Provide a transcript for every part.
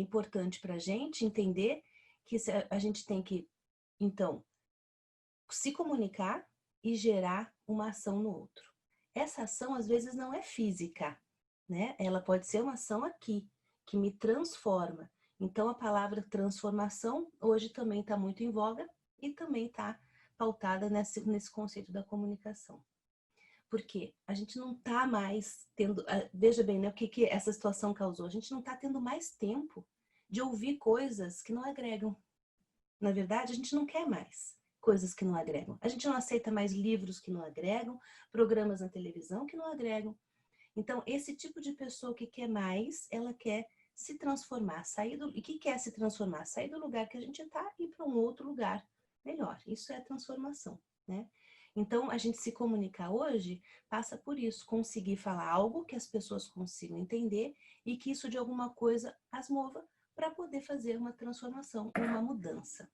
importante para a gente entender que a gente tem que, então, se comunicar e gerar uma ação no outro. Essa ação, às vezes, não é física, né? Ela pode ser uma ação aqui, que me transforma. Então, a palavra transformação hoje também está muito em voga e também está pautada nesse conceito da comunicação. Porque a gente não está mais tendo... Veja bem, né, o que essa situação causou. A gente não está tendo mais tempo de ouvir coisas que não agregam. Na verdade, a gente não quer mais coisas que não agregam. A gente não aceita mais livros que não agregam, programas na televisão que não agregam. Então, esse tipo de pessoa que quer mais, ela quer se transformar, e que quer se transformar? Sair do lugar que a gente está e ir para um outro lugar melhor. Isso é transformação, né? Então, a gente se comunicar hoje passa por isso, conseguir falar algo que as pessoas consigam entender e que isso de alguma coisa as mova para poder fazer uma transformação, uma mudança,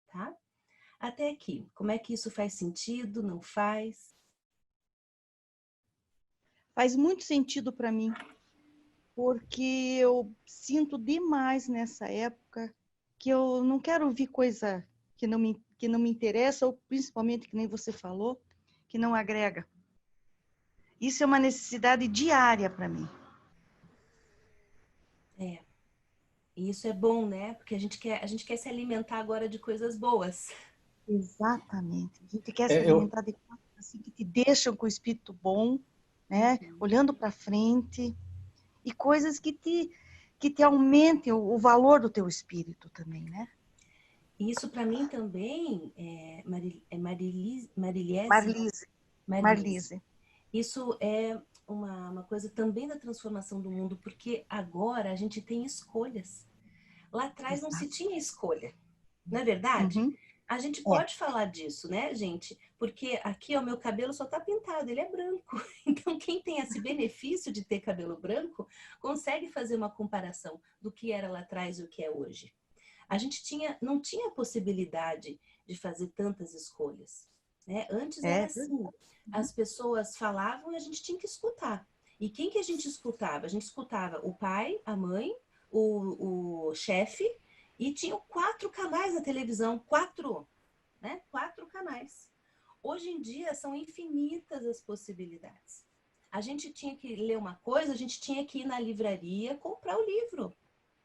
tá? Até aqui, como é que isso faz sentido? Não faz? Faz muito sentido para mim, porque eu sinto demais nessa época que eu não quero ouvir coisa que não me interessa, ou principalmente, que nem você falou, que não agrega. Isso é uma necessidade diária para mim. É. E isso é bom, né? Porque a gente quer se alimentar agora de coisas boas. Exatamente. A gente quer se alimentar de coisas assim, que te deixam com o espírito bom, né? Olhando para frente, e coisas que te aumentem o valor do teu espírito também, né? Isso para mim também, Mariliese. Marlise. Isso é uma coisa também da transformação do mundo, porque agora a gente tem escolhas. Lá atrás não se Exato. tinha escolha. Não é verdade? Uhum. A gente É. pode falar disso, né, gente? Porque aqui, ó, meu cabelo só tá pintado, ele é branco. Então, quem tem esse benefício de ter cabelo branco, consegue fazer uma comparação do que era lá atrás e o que é hoje. A gente não tinha a possibilidade de fazer tantas escolhas, né? Antes era assim, as pessoas falavam e a gente tinha que escutar. E quem que a gente escutava? A gente escutava o pai, a mãe, o chefe, e tinham 4 canais na televisão, 4, né? 4 canais. Hoje em dia são infinitas as possibilidades. A gente tinha que ler uma coisa, a gente tinha que ir na livraria comprar o livro.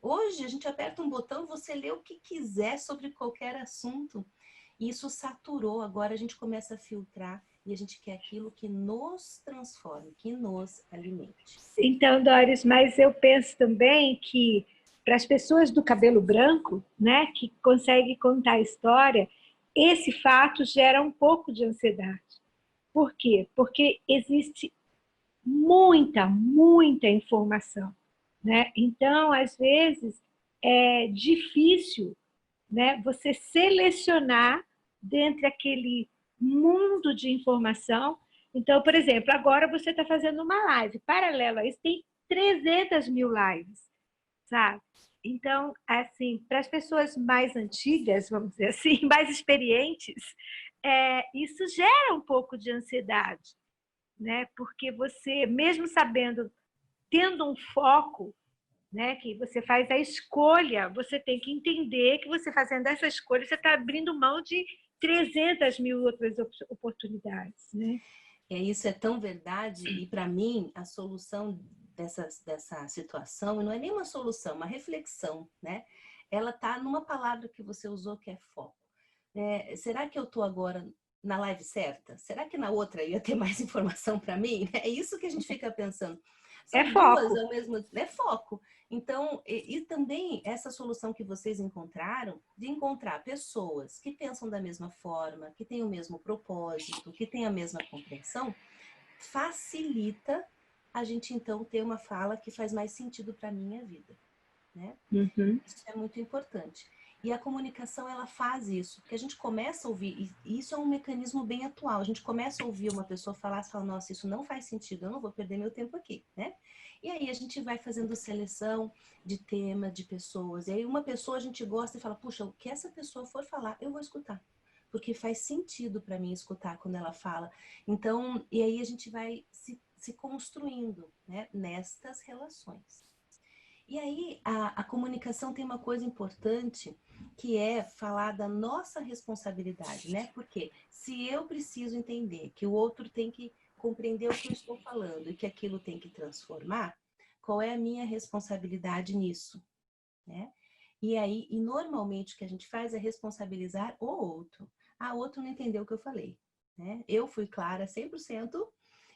Hoje a gente aperta um botão e você lê o que quiser sobre qualquer assunto. E isso saturou, agora a gente começa a filtrar e a gente quer aquilo que nos transforme, que nos alimente. Então, Doris, mas eu penso também que para as pessoas do cabelo branco, né, que conseguem contar a história, esse fato gera um pouco de ansiedade. Por quê? Porque existe muita informação, né? Então, às vezes, é difícil, né, você selecionar dentro daquele mundo de informação. Então, por exemplo, agora você está fazendo uma live. Paralelo a isso, tem 300 mil lives, sabe? Então, assim, para as pessoas mais antigas, vamos dizer assim, mais experientes, isso gera um pouco de ansiedade, né? Porque você, mesmo sabendo, tendo um foco, né, que você faz a escolha, você tem que entender que você fazendo essa escolha, você está abrindo mão de 300 mil outras oportunidades, né? Isso é tão verdade, e para mim a solução dessa situação não é nem uma solução, uma reflexão, né? Ela está numa palavra que você usou que é foco. Será que eu estou agora na live certa? Será que na outra ia ter mais informação para mim? É isso que a gente fica pensando. São duas ao mesmo tempo. É foco. Então, e também essa solução que vocês encontraram, de encontrar pessoas que pensam da mesma forma, que têm o mesmo propósito, que têm a mesma compreensão, facilita a gente, então, ter uma fala que faz mais sentido para a minha vida, né? Uhum. Isso é muito importante. E a comunicação, ela faz isso, porque a gente começa a ouvir, e isso é um mecanismo bem atual, a gente começa a ouvir uma pessoa falar, você fala, nossa, isso não faz sentido, eu não vou perder meu tempo aqui, né? E aí a gente vai fazendo seleção de tema, de pessoas, e aí uma pessoa a gente gosta e fala, puxa, o que essa pessoa for falar, eu vou escutar, porque faz sentido para mim escutar quando ela fala. Então, e aí a gente vai se construindo, né, nestas relações. E aí, a comunicação tem uma coisa importante, que é falar da nossa responsabilidade, né? Porque se eu preciso entender que o outro tem que compreender o que eu estou falando e que aquilo tem que transformar, qual é a minha responsabilidade nisso, né? E aí, e normalmente o que a gente faz é responsabilizar o outro. Ah, o outro não entendeu o que eu falei, né? Eu fui clara 100%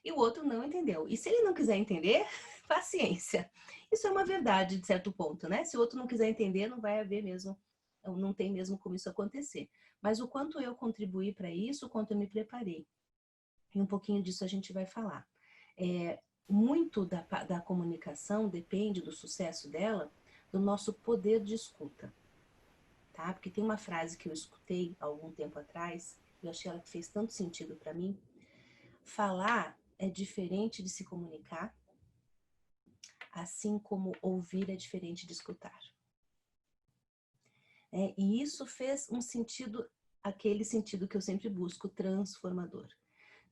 e o outro não entendeu. E se ele não quiser entender, paciência. Isso é uma verdade de certo ponto, né? Se o outro não quiser entender, não vai haver mesmo, não tem mesmo como isso acontecer. Mas o quanto eu contribuí para isso, o quanto eu me preparei. E um pouquinho disso a gente vai falar. Muito da comunicação depende do sucesso dela, do nosso poder de escuta, tá? Porque tem uma frase que eu escutei há algum tempo atrás, e eu achei ela que fez tanto sentido para mim. Falar é diferente de se comunicar, assim como ouvir é diferente de escutar. E isso fez um sentido, aquele sentido que eu sempre busco, transformador.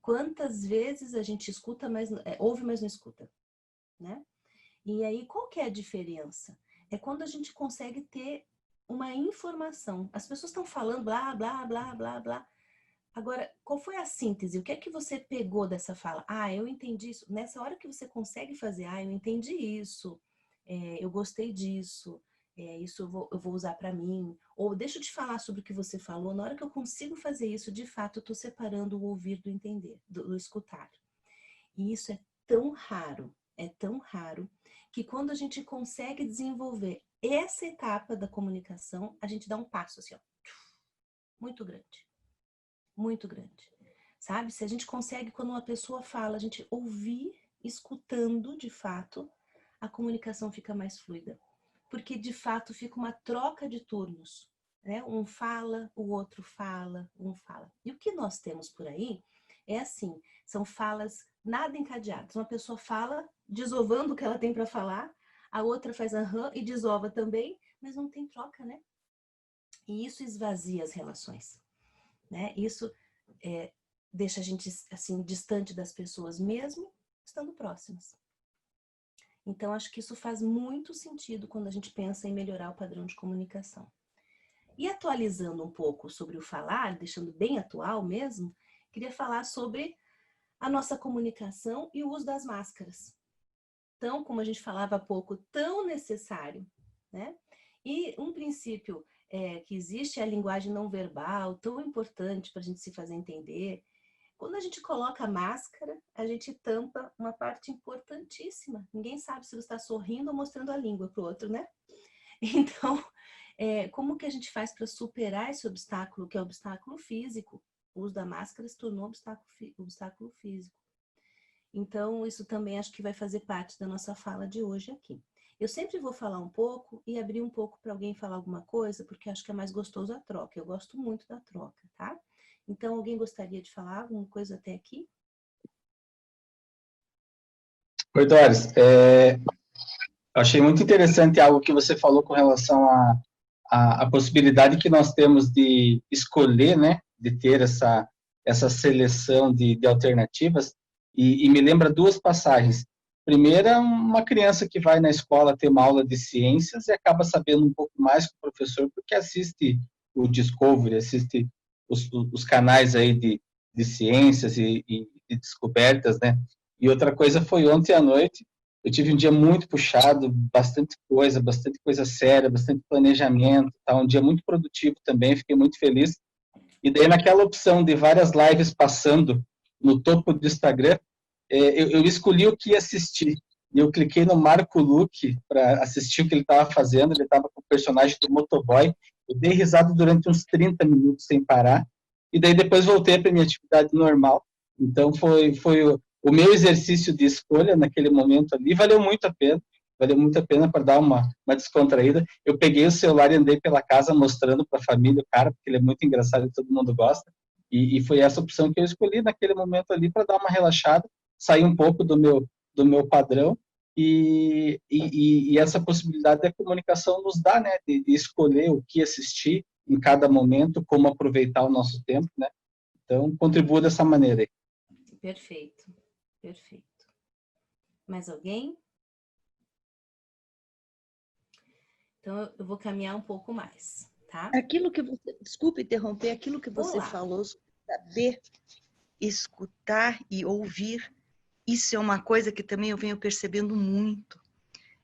Quantas vezes a gente escuta, mas ouve, mas não escuta, né? E aí, qual que é a diferença? É quando a gente consegue ter uma informação. As pessoas estão falando blá, blá, blá, blá, blá. Agora, qual foi a síntese? O que é que você pegou dessa fala? Ah, eu entendi isso. Nessa hora que você consegue fazer, ah, eu entendi isso, eu gostei disso, isso eu vou usar para mim. Ou deixa eu te falar sobre o que você falou. Na hora que eu consigo fazer isso, de fato, eu estou separando o ouvir do entender, do escutar. E isso é tão raro, que quando a gente consegue desenvolver essa etapa da comunicação, a gente dá um passo assim, ó, muito grande. Muito grande. Sabe? Se a gente consegue, quando uma pessoa fala, a gente ouvir, escutando de fato, a comunicação fica mais fluida. Porque de fato fica uma troca de turnos, né? Um fala, o outro fala, um fala. E o que nós temos por aí é assim, são falas nada encadeadas. Uma pessoa fala, desovando o que ela tem para falar, a outra faz aham e desova também, mas não tem troca, né? E isso esvazia as relações, né? Isso deixa a gente assim distante das pessoas mesmo estando próximas. Então acho que isso faz muito sentido quando a gente pensa em melhorar o padrão de comunicação. E atualizando um pouco sobre o falar, deixando bem atual mesmo, queria falar sobre a nossa comunicação e o uso das máscaras. Então, como a gente falava há pouco, tão necessário, né? E um princípio que existe é a linguagem não verbal, tão importante para a gente se fazer entender. Quando a gente coloca a máscara, a gente tampa uma parte importantíssima. Ninguém sabe se você está sorrindo ou mostrando a língua para o outro, né? Então, como que a gente faz para superar esse obstáculo, que é o obstáculo físico? O uso da máscara se tornou obstáculo físico. Então, isso também acho que vai fazer parte da nossa fala de hoje aqui. Eu sempre vou falar um pouco e abrir um pouco para alguém falar alguma coisa, porque acho que é mais gostoso a troca. Eu gosto muito da troca, tá? Então, alguém gostaria de falar alguma coisa até aqui? Oi, Doris. Achei muito interessante algo que você falou com relação à possibilidade que nós temos de escolher, né, de ter essa seleção de alternativas, e me lembra duas passagens. Primeira, uma criança que vai na escola ter uma aula de ciências e acaba sabendo um pouco mais que o professor, porque assiste o Discovery, assiste os canais aí de ciências e de descobertas, né? E outra coisa foi ontem à noite, eu tive um dia muito puxado, bastante coisa séria, bastante planejamento, tá? Um dia muito produtivo também, fiquei muito feliz. E daí naquela opção de várias lives passando no topo do Instagram, eu escolhi o que ia assistir. E eu cliquei no Marco Luque para assistir o que ele estava fazendo, ele estava com o personagem do motoboy, eu dei risada durante uns 30 minutos sem parar, e daí depois voltei para minha atividade normal. Então foi o meu exercício de escolha naquele momento ali, valeu muito a pena para dar uma descontraída. Eu peguei o celular e andei pela casa mostrando para a família o cara, porque ele é muito engraçado e todo mundo gosta, e foi essa opção que eu escolhi naquele momento ali para dar uma relaxada, sair um pouco do meu padrão, e essa possibilidade da comunicação nos dá, né, de escolher o que assistir em cada momento, como aproveitar o nosso tempo, né? Então, contribua dessa maneira aí. Perfeito, perfeito. Mais alguém? Então, eu vou caminhar um pouco mais, tá? Aquilo que você, desculpe interromper, aquilo que você Olá. falou sobre saber escutar e ouvir, isso é uma coisa que também eu venho percebendo muito.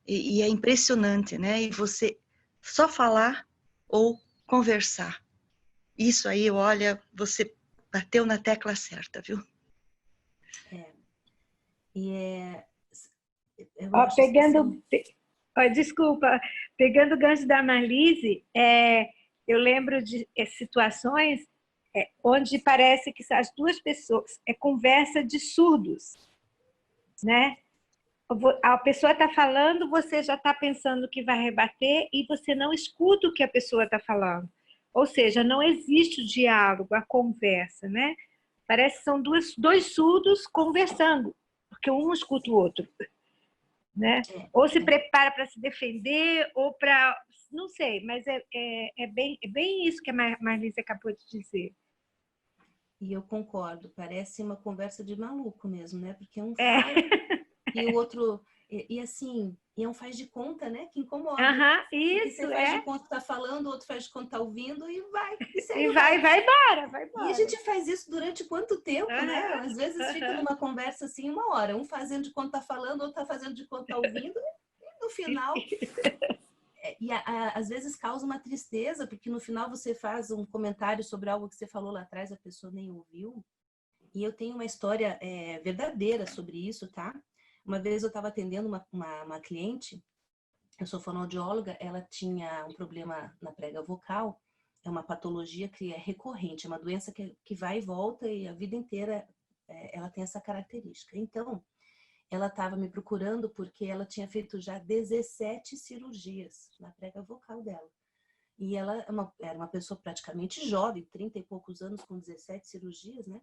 E é impressionante, né? E você só falar ou conversar. Isso aí, olha, você bateu na tecla certa, viu? Eu Ó, acho assim, desculpa, pegando o gancho da Marlise, eu lembro de situações onde parece que as duas pessoas, é conversa de surdos, né? A pessoa está falando, você já está pensando que vai rebater e você não escuta o que a pessoa está falando. Ou seja, não existe o diálogo, a conversa, né? Parece que são dois surdos conversando, porque um escuta o outro, né? Ou se prepara para se defender, ou para... Não sei, mas é bem isso que a Marlise acabou de dizer. e eu concordo, parece uma conversa de maluco mesmo, né? Porque um fala e o outro... E assim, e é um faz de conta, né? Que incomoda. Porque Isso, você faz de conta que tá falando, o outro faz de conta que tá ouvindo e vai, e segue E o baile. vai embora, vai E a embora. gente faz isso durante quanto tempo, né? Às vezes fica numa conversa assim 1 hora, um fazendo de conta tá falando, outro tá fazendo de conta tá ouvindo, e no final... às vezes causa uma tristeza, porque no final você faz um comentário sobre algo que você falou lá atrás, a pessoa nem ouviu. E eu tenho uma história verdadeira sobre isso, tá? Uma vez eu estava atendendo uma cliente, eu sou fonoaudióloga, ela tinha um problema na prega vocal, é uma patologia que é recorrente, é uma doença que vai e volta e a vida inteira ela tem essa característica. Então, ela estava me procurando porque ela tinha feito já 17 cirurgias na prega vocal dela. E ela era uma pessoa praticamente jovem, 30 e poucos anos, com 17 cirurgias, né?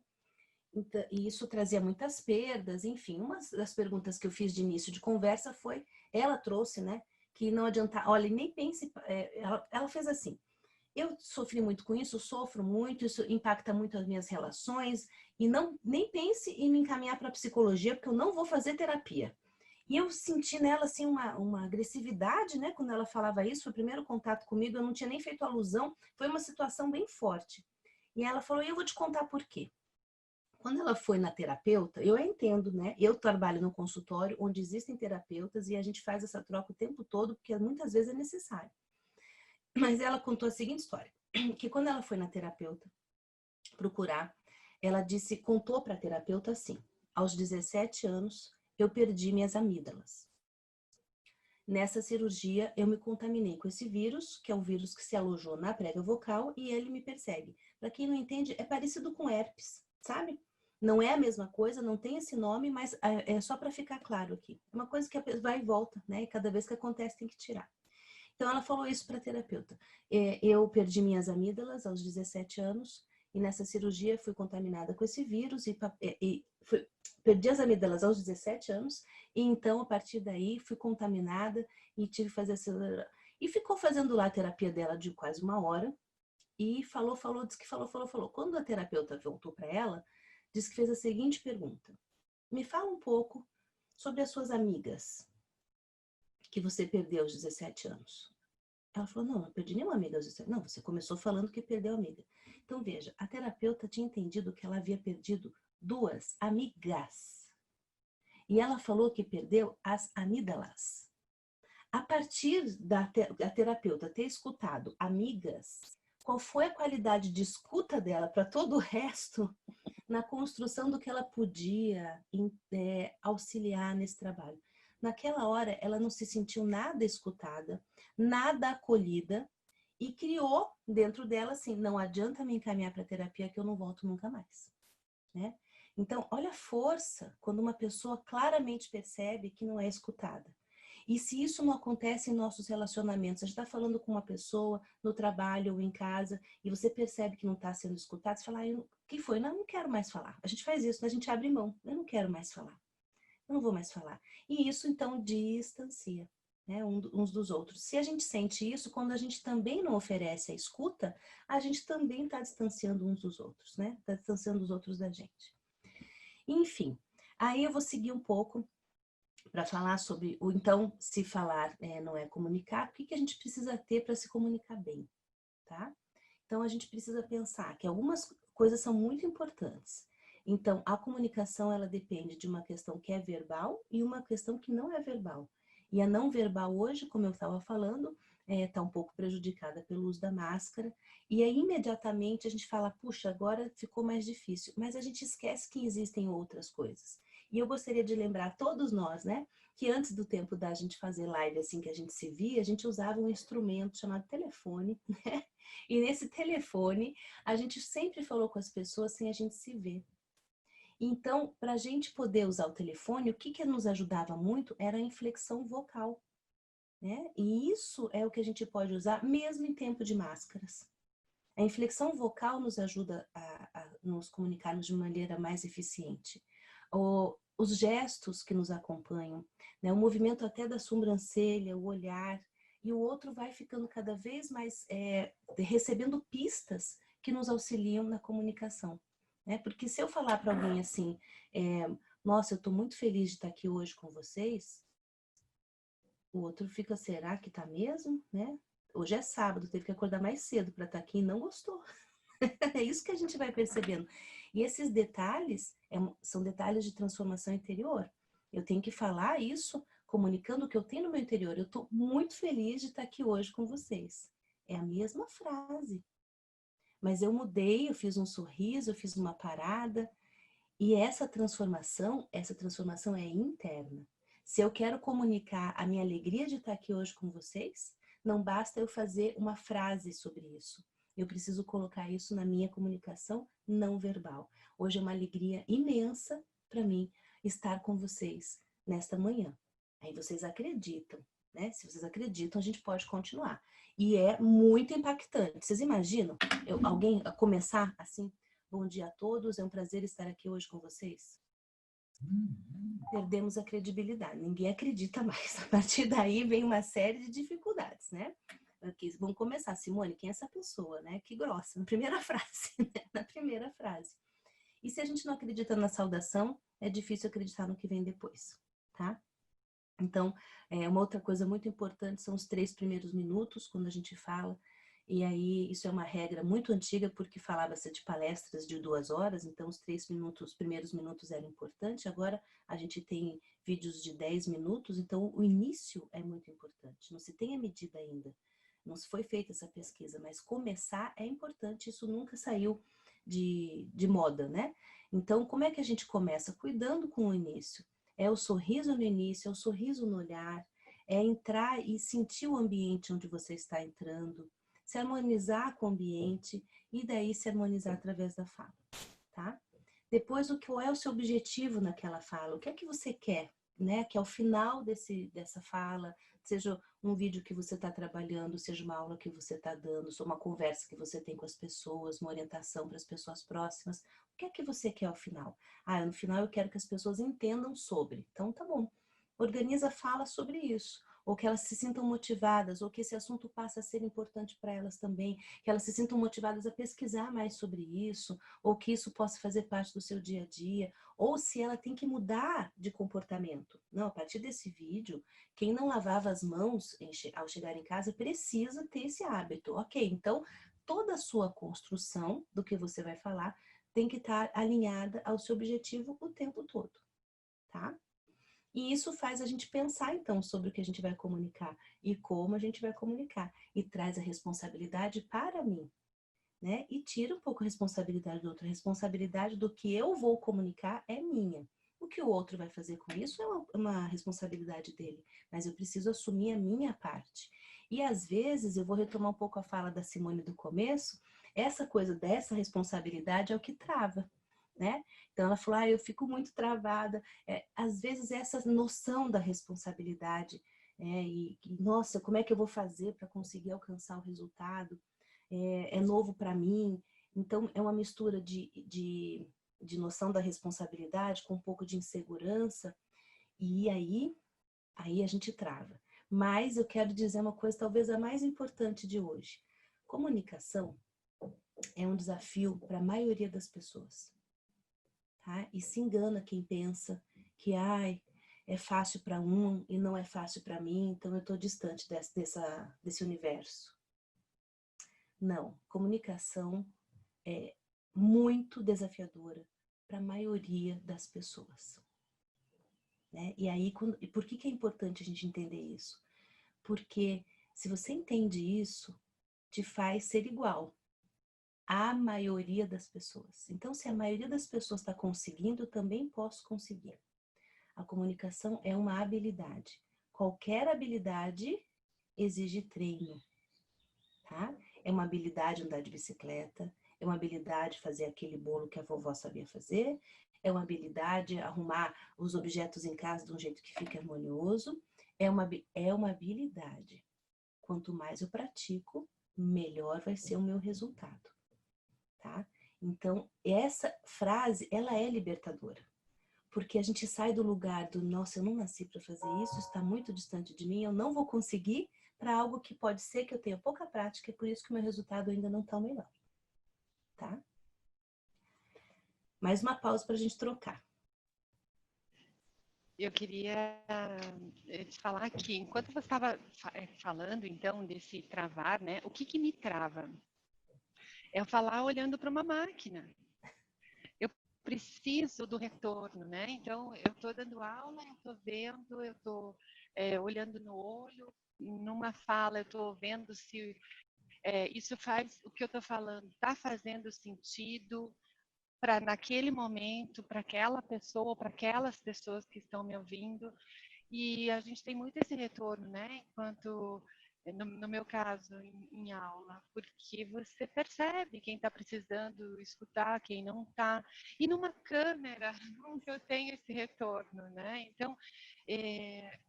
Então, e isso trazia muitas perdas, enfim. Uma das perguntas que eu fiz de início de conversa foi, ela trouxe, né, que não adianta, olha, nem pense, ela fez assim, eu sofri muito com isso, sofro muito, isso impacta muito as minhas relações, e nem pense em me encaminhar para a psicologia, porque eu não vou fazer terapia. E eu senti nela, assim, uma agressividade, né, quando ela falava isso, foi o primeiro contato comigo, eu não tinha nem feito alusão, foi uma situação bem forte. E ela falou, e eu vou te contar por quê. Quando ela foi na terapeuta, eu a entendo, né? Eu trabalho no consultório onde existem terapeutas e a gente faz essa troca o tempo todo, porque muitas vezes é necessário. Mas ela contou a seguinte história, que quando ela foi na terapeuta procurar, ela disse, contou para a terapeuta assim, aos 17 anos, eu perdi minhas amígdalas. Nessa cirurgia, eu me contaminei com esse vírus, que é um vírus que se alojou na prega vocal e ele me persegue. Para quem não entende, é parecido com herpes, sabe? Não é a mesma coisa, não tem esse nome, mas é só para ficar claro aqui. É uma coisa que vai e volta, né? E cada vez que acontece tem que tirar. Então, ela falou isso para a terapeuta. Eu perdi minhas amígdalas aos 17 anos e nessa cirurgia fui contaminada com esse vírus perdi as amígdalas aos 17 anos e então, a partir daí, fui contaminada e tive que fazer essa... E ficou fazendo lá a terapia dela de quase 1 hora e falou, disse que falou. Quando a terapeuta voltou para ela, disse que fez a seguinte pergunta. Me fala um pouco sobre as suas amigas que você perdeu aos 17 anos. Ela falou, não perdi nenhuma amiga aos 17 anos. Não, você começou falando que perdeu a amiga. Então, veja, a terapeuta tinha entendido que ela havia perdido 2 amigas. E ela falou que perdeu as amígdalas. A partir da terapeuta ter escutado amigas, qual foi a qualidade de escuta dela para todo o resto na construção do que ela podia auxiliar nesse trabalho? Naquela hora, ela não se sentiu nada escutada, nada acolhida e criou dentro dela assim, não adianta me encaminhar para terapia que eu não volto nunca mais, né? Então, olha a força quando uma pessoa claramente percebe que não é escutada. E se isso não acontece em nossos relacionamentos, a gente está falando com uma pessoa no trabalho ou em casa e você percebe que não está sendo escutado, você fala, o que foi? Não quero mais falar. A gente faz isso, a gente abre mão. Eu não quero mais falar. Eu não vou mais falar. E isso, então, distancia, né, uns dos outros. Se a gente sente isso, quando a gente também não oferece a escuta, a gente também está distanciando uns dos outros, né? Está distanciando os outros da gente. Enfim, aí eu vou seguir um pouco para falar sobre o então, se falar não é comunicar, o que a gente precisa ter para se comunicar bem, tá? Então, a gente precisa pensar que algumas coisas são muito importantes. Então, a comunicação, ela depende de uma questão que é verbal e uma questão que não é verbal. E a não verbal hoje, como eu estava falando, está um pouco prejudicada pelo uso da máscara. E aí, imediatamente, a gente fala, puxa, agora ficou mais difícil. Mas a gente esquece que existem outras coisas. E eu gostaria de lembrar todos nós, né? Que antes do tempo da gente fazer live assim que a gente se via, a gente usava um instrumento chamado telefone, né? E nesse telefone, a gente sempre falou com as pessoas sem a gente se ver. Então, para a gente poder usar o telefone, o que nos ajudava muito era a inflexão vocal, né? E isso é o que a gente pode usar mesmo em tempo de máscaras. A inflexão vocal nos ajuda a nos comunicarmos de maneira mais eficiente. Os gestos que nos acompanham, né? O movimento até da sobrancelha, o olhar, e o outro vai ficando cada vez mais recebendo pistas que nos auxiliam na comunicação. Né? Porque se eu falar para alguém assim, nossa, eu estou muito feliz de estar aqui hoje com vocês, o outro fica, será que está mesmo? Né? Hoje é sábado, teve que acordar mais cedo para estar aqui e não gostou. É isso que a gente vai percebendo. E esses detalhes são detalhes de transformação interior. Eu tenho que falar isso comunicando o que eu tenho no meu interior. Eu estou muito feliz de estar aqui hoje com vocês. É a mesma frase. Mas eu mudei, eu fiz um sorriso, eu fiz uma parada. E essa transformação é interna. Se eu quero comunicar a minha alegria de estar aqui hoje com vocês, não basta eu fazer uma frase sobre isso. Eu preciso colocar isso na minha comunicação não verbal. Hoje é uma alegria imensa para mim estar com vocês nesta manhã. Aí vocês acreditam, né? Se vocês acreditam, a gente pode continuar. E é muito impactante. Vocês imaginam alguém começar assim? Bom dia a todos, é um prazer estar aqui hoje com vocês. Perdemos a credibilidade, ninguém acredita mais. A partir daí vem uma série de dificuldades, né? Aqui, vamos começar. Simone, quem é essa pessoa, né? Que grossa, na primeira frase, né? Na primeira frase. E se a gente não acredita na saudação, é difícil acreditar no que vem depois, tá? Então, uma outra coisa muito importante são os 3 primeiros minutos, quando a gente fala. E aí, isso é uma regra muito antiga, porque falava-se de palestras de 2 horas, então os 3 primeiros minutos eram importantes. Agora, a gente tem vídeos de 10 minutos, então o início é muito importante. Não se tem a medida ainda, não se foi feita essa pesquisa, mas começar é importante, isso nunca saiu de moda, né? Então, como é que a gente começa? Cuidando com o início. É o sorriso no início, é o sorriso no olhar, é entrar e sentir o ambiente onde você está entrando, se harmonizar com o ambiente e daí se harmonizar através da fala, tá? Depois, qual é o seu objetivo naquela fala? O que é que você quer, né? Que ao final dessa fala, seja um vídeo que você está trabalhando, seja uma aula que você está dando, seja uma conversa que você tem com as pessoas, uma orientação para as pessoas próximas, o que é que você quer ao final? No final eu quero que as pessoas entendam sobre. Então, tá bom. Organiza a fala sobre isso. Ou que elas se sintam motivadas, ou que esse assunto passe a ser importante para elas também, que elas se sintam motivadas a pesquisar mais sobre isso, ou que isso possa fazer parte do seu dia a dia, ou se ela tem que mudar de comportamento. Não, a partir desse vídeo, quem não lavava as mãos ao chegar em casa precisa ter esse hábito. Ok, então toda a sua construção do que você vai falar tem que estar alinhada ao seu objetivo o tempo todo, tá? E isso faz a gente pensar, então, sobre o que a gente vai comunicar e como a gente vai comunicar. E traz a responsabilidade para mim, né? E tira um pouco a responsabilidade do outro. A responsabilidade do que eu vou comunicar é minha. O que o outro vai fazer com isso é uma responsabilidade dele. Mas eu preciso assumir a minha parte. E, às vezes, eu vou retomar um pouco a fala da Simone do começo, essa coisa dessa responsabilidade é o que trava, né? Então ela falou, eu fico muito travada. Às vezes essa noção da responsabilidade, nossa, como é que eu vou fazer para conseguir alcançar o resultado? É novo para mim. Então é uma mistura de noção da responsabilidade com um pouco de insegurança. E aí a gente trava. Mas eu quero dizer uma coisa, talvez a mais importante de hoje. Comunicação é um desafio para a maioria das pessoas. Tá? E se engana quem pensa que, é fácil para um e não é fácil para mim, então eu estou distante desse universo. Não, comunicação é muito desafiadora para a maioria das pessoas. Né? E aí, por que é importante a gente entender isso? Porque se você entende isso, te faz ser igual à maioria das pessoas. Então, se a maioria das pessoas está conseguindo, eu também posso conseguir. A comunicação é uma habilidade. Qualquer habilidade exige treino, tá? É uma habilidade andar de bicicleta, é uma habilidade fazer aquele bolo que a vovó sabia fazer, é uma habilidade arrumar os objetos em casa de um jeito que fique harmonioso, é uma habilidade. Quanto mais eu pratico, melhor vai ser o meu resultado, tá? Então, essa frase, ela é libertadora. Porque a gente sai do lugar do, nossa, eu não nasci para fazer isso está muito distante de mim, eu não vou conseguir, para algo que pode ser que eu tenha pouca prática e por isso que o meu resultado ainda não está o melhor. Tá? Mais uma pausa para a gente trocar. Eu queria te falar aqui, enquanto você estava falando, então, desse travar, né? O que me trava? É eu falar olhando para uma máquina. Eu preciso do retorno, né? Então, eu estou dando aula, eu estou vendo, eu estou olhando no olho, numa fala, eu estou vendo se isso faz, o que eu estou falando está fazendo sentido para naquele momento, para aquela pessoa, para aquelas pessoas que estão me ouvindo. E a gente tem muito esse retorno, né? Enquanto, no meu caso, em aula, porque você percebe quem está precisando escutar, quem não está. E numa câmera, nunca eu tenho esse retorno, né? Então, é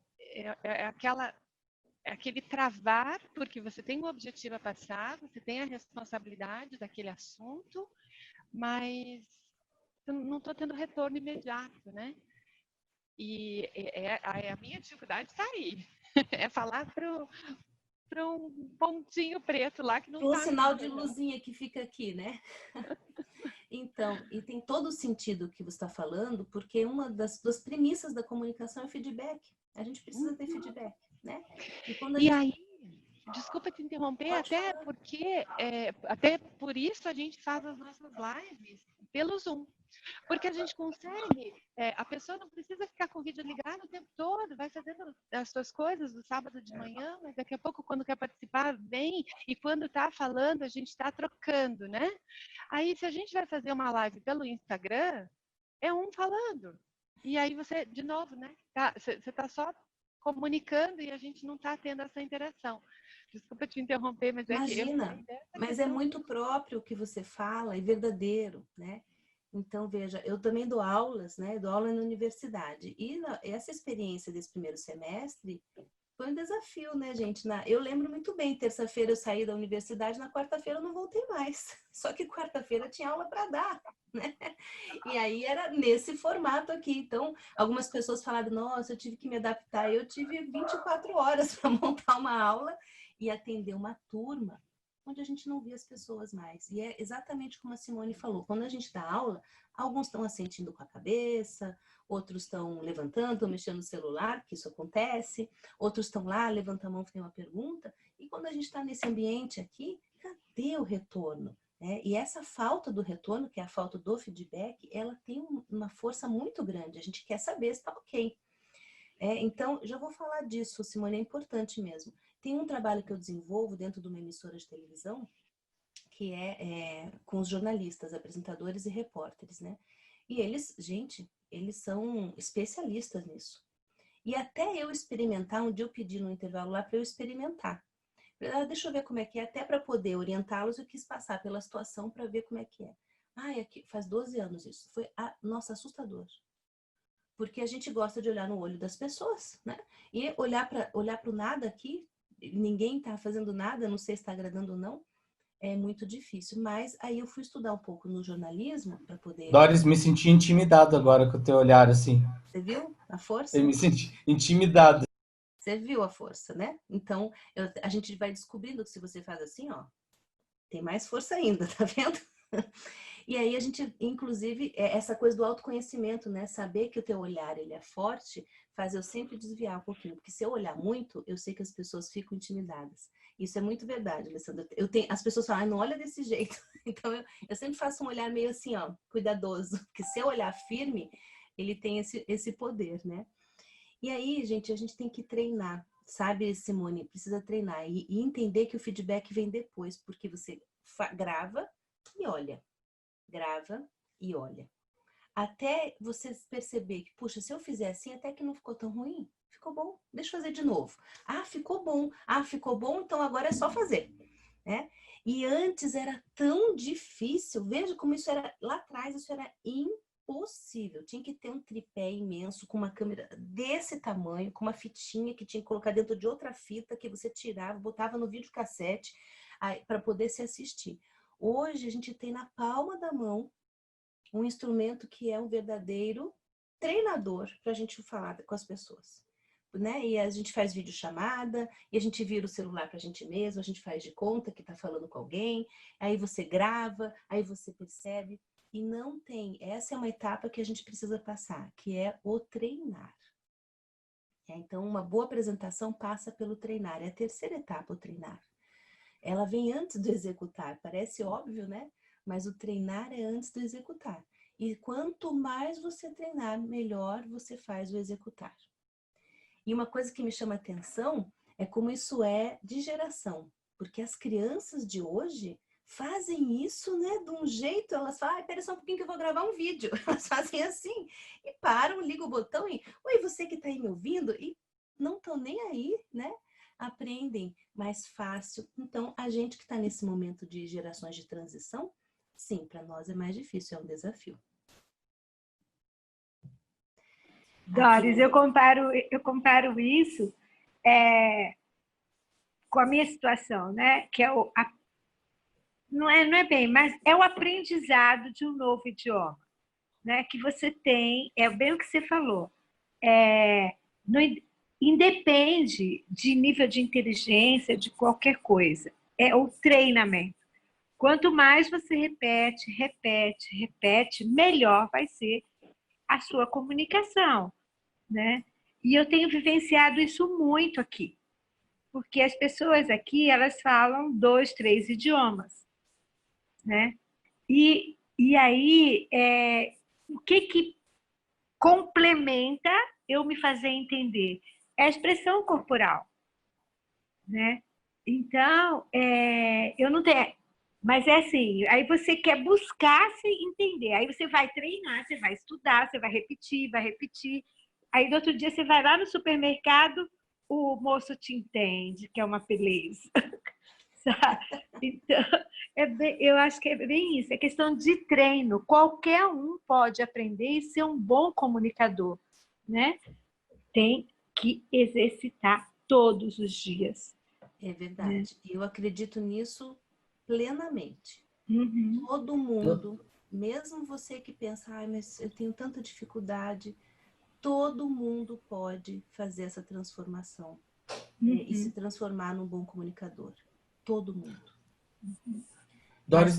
aquele travar, porque você tem um objetivo a passar, você tem a responsabilidade daquele assunto, mas eu não estou tendo retorno imediato, né? E a minha dificuldade está aí. É falar para um pontinho preto lá que não está. Um sinal de luzinha que fica aqui, né? Então, e tem todo o sentido que você está falando, porque uma das premissas da comunicação é feedback. A gente precisa ter feedback, né? E aí, desculpa te interromper, até porque até por isso a gente faz as nossas lives pelo Zoom. Porque a gente consegue, a pessoa não precisa ficar com o vídeo ligado o tempo todo, vai fazendo as suas coisas no sábado de manhã, mas daqui a pouco, quando quer participar, vem, e quando está falando, a gente está trocando, né? Aí, se a gente vai fazer uma live pelo Instagram, é um falando. E aí você, de novo, né? Você está só comunicando e a gente não está tendo essa interação. Desculpa te interromper, mas imagina, mas é muito próprio o que você fala, é verdadeiro, né? Então, veja, eu também dou aulas, né? Dou aula na universidade. E essa experiência desse primeiro semestre foi um desafio, né, gente? Eu lembro muito bem, terça-feira eu saí da universidade, na quarta-feira eu não voltei mais. Só que quarta-feira tinha aula para dar, né? E aí era nesse formato aqui. Então, algumas pessoas falaram, nossa, eu tive que me adaptar. Eu tive 24 horas para montar uma aula e atender uma turma onde a gente não via as pessoas mais. E é exatamente como a Simone falou. Quando a gente dá aula, alguns estão assentindo com a cabeça, outros estão levantando, estão mexendo no celular, que isso acontece, outros estão lá, levantam a mão, tem uma pergunta. E quando a gente está nesse ambiente aqui, cadê o retorno? E essa falta do retorno, que é a falta do feedback, ela tem uma força muito grande. A gente quer saber se está ok. Então, já vou falar disso, Simone, é importante mesmo. Tem um trabalho que eu desenvolvo dentro de uma emissora de televisão, que é com os jornalistas, apresentadores e repórteres, né? E eles, gente, eles são especialistas nisso. E até eu experimentar, um dia eu pedi no intervalo lá para eu experimentar. Deixa eu ver como é que é, até para poder orientá-los, eu quis passar pela situação para ver como é que é. Aqui, faz 12 anos isso. Foi, nossa, assustador. Porque a gente gosta de olhar no olho das pessoas, né? E olhar para o nada aqui, ninguém está fazendo nada, não sei se está agradando ou não, é muito difícil. Mas aí eu fui estudar um pouco no jornalismo para poder... Doris, me senti intimidado agora com o teu olhar, assim. Você viu a força? Eu me senti intimidado. Você viu a força, né? Então, a gente vai descobrindo que se você faz assim, ó, tem mais força ainda, tá vendo? E aí a gente, inclusive, essa coisa do autoconhecimento, né? Saber que o teu olhar ele é forte, faz eu sempre desviar um pouquinho. Porque se eu olhar muito, eu sei que as pessoas ficam intimidadas. Isso é muito verdade, Alessandra. As pessoas falam, não olha desse jeito. Então eu sempre faço um olhar meio assim, ó, cuidadoso. Porque se eu olhar firme, ele tem esse poder, né? E aí, gente, a gente tem que treinar. Sabe, Simone? Precisa treinar. E entender que o feedback vem depois. Porque você grava e olha. Grava e olha. Até você perceber que, puxa, se eu fizer assim, até que não ficou tão ruim. Ficou bom, deixa eu fazer de novo. Ah, ficou bom. Ah, ficou bom, então agora é só fazer. Né? E antes era tão difícil. Veja como isso era, lá atrás, isso era impossível. Tinha que ter um tripé imenso, com uma câmera desse tamanho, com uma fitinha que tinha que colocar dentro de outra fita, que você tirava, botava no videocassete para poder se assistir. Hoje a gente tem na palma da mão um instrumento que é um verdadeiro treinador para a gente falar com as pessoas. Né? E a gente faz videochamada, e a gente vira o celular para a gente mesmo, a gente faz de conta que está falando com alguém, aí você grava, aí você percebe. E não tem, essa é uma etapa que a gente precisa passar, que é o treinar. Então, uma boa apresentação passa pelo treinar, é a terceira etapa, o treinar. Ela vem antes do executar, parece óbvio, né? Mas o treinar é antes do executar. E quanto mais você treinar, melhor você faz o executar. E uma coisa que me chama a atenção é como isso é de geração. Porque as crianças de hoje fazem isso, né? De um jeito, elas falam, espera só um pouquinho que eu vou gravar um vídeo. Elas fazem assim, e param, ligam o botão e, oi, você que está aí me ouvindo? E não estão nem aí, né? Aprendem mais fácil. Então, a gente que está nesse momento de gerações de transição, sim, para nós é mais difícil, é um desafio. Doris, eu comparo isso com a minha situação, né? Que é não é bem, mas é o aprendizado de um novo idioma, né? Que você tem, é bem o que você falou. Não independe de nível de inteligência, de qualquer coisa. É o treinamento. Quanto mais você repete, melhor vai ser a sua comunicação, né? E eu tenho vivenciado isso muito aqui, porque as pessoas aqui, elas falam 2, 3 idiomas, né? E aí, o que complementa eu me fazer entender? É a expressão corporal, né? Então, eu não tenho... Mas é assim, aí você quer buscar se entender, aí você vai treinar, você vai estudar, você vai repetir, aí no outro dia você vai lá no supermercado, o moço te entende, que é uma beleza. Sabe? Então, eu acho que é bem isso, é questão de treino. Qualquer um pode aprender e ser um bom comunicador, né? Tem que exercitar todos os dias. É verdade. Eu acredito nisso plenamente. Uhum. Todo mundo, mesmo você que pensa, mas eu tenho tanta dificuldade, todo mundo pode fazer essa transformação e se transformar num bom comunicador. Todo mundo. Doris,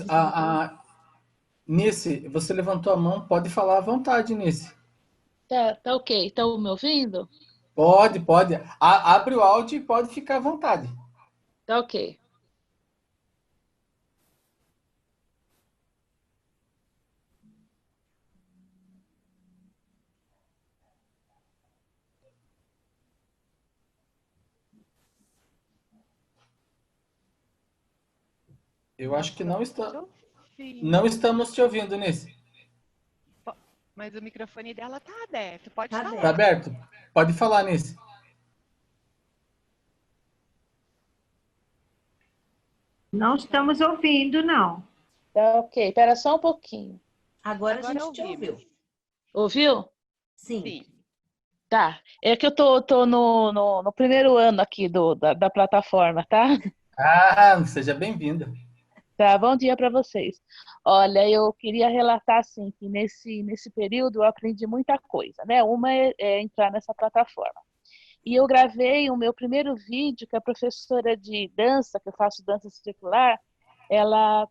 Nice, você levantou a mão, pode falar à vontade, Nice. Tá ok. Estão me ouvindo? Pode. Abre o áudio e pode ficar à vontade. Tá ok. Eu acho que não estamos te ouvindo, Nice. Mas o microfone dela tá aberto, pode Tá falar. Tá aberto? Pode falar, Nice. Não estamos ouvindo, não. Tá ok. Espera só um pouquinho. Agora a gente te ouvimos. ouviu. Ouviu? Sim. Sim. Tá. É que eu tô no primeiro ano aqui da plataforma, tá? Ah, seja bem-vinda. Tá, bom dia para vocês. Olha, eu queria relatar assim que nesse período eu aprendi muita coisa, né? Uma é entrar nessa plataforma. E eu gravei o meu primeiro vídeo, que a professora de dança, que eu faço dança circular, ela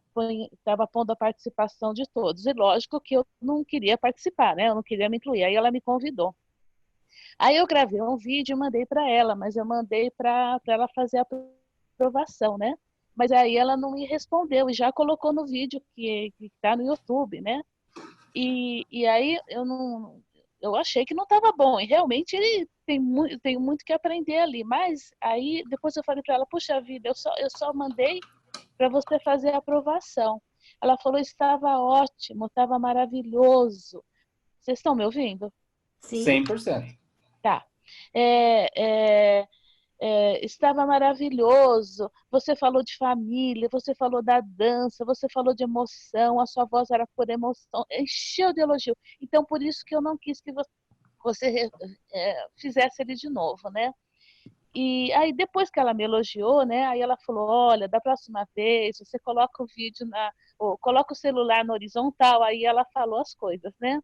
estava pondo a participação de todos. E lógico que eu não queria participar, né? Eu não queria me incluir. Aí ela me convidou. Aí eu gravei um vídeo e mandei para ela, mas eu mandei para ela fazer a aprovação, né? Mas aí ela não me respondeu e já colocou no vídeo que está no YouTube, né? E aí eu achei que não estava bom. E realmente ele tem muito que aprender ali. Mas aí depois eu falei para ela, puxa vida, eu só mandei para você fazer a aprovação. Ela falou, estava ótimo, estava maravilhoso. Vocês estão me ouvindo? Sim. 100%. Tá. Estava maravilhoso. Você falou de família, você falou da dança, você falou de emoção, a sua voz era por emoção, encheu de elogio. Então, por isso que eu não quis que você fizesse ele de novo, né? E aí, depois que ela me elogiou, né? Aí ela falou: olha, da próxima vez você coloca o vídeo ou coloca o celular na horizontal. Aí ela falou as coisas, né?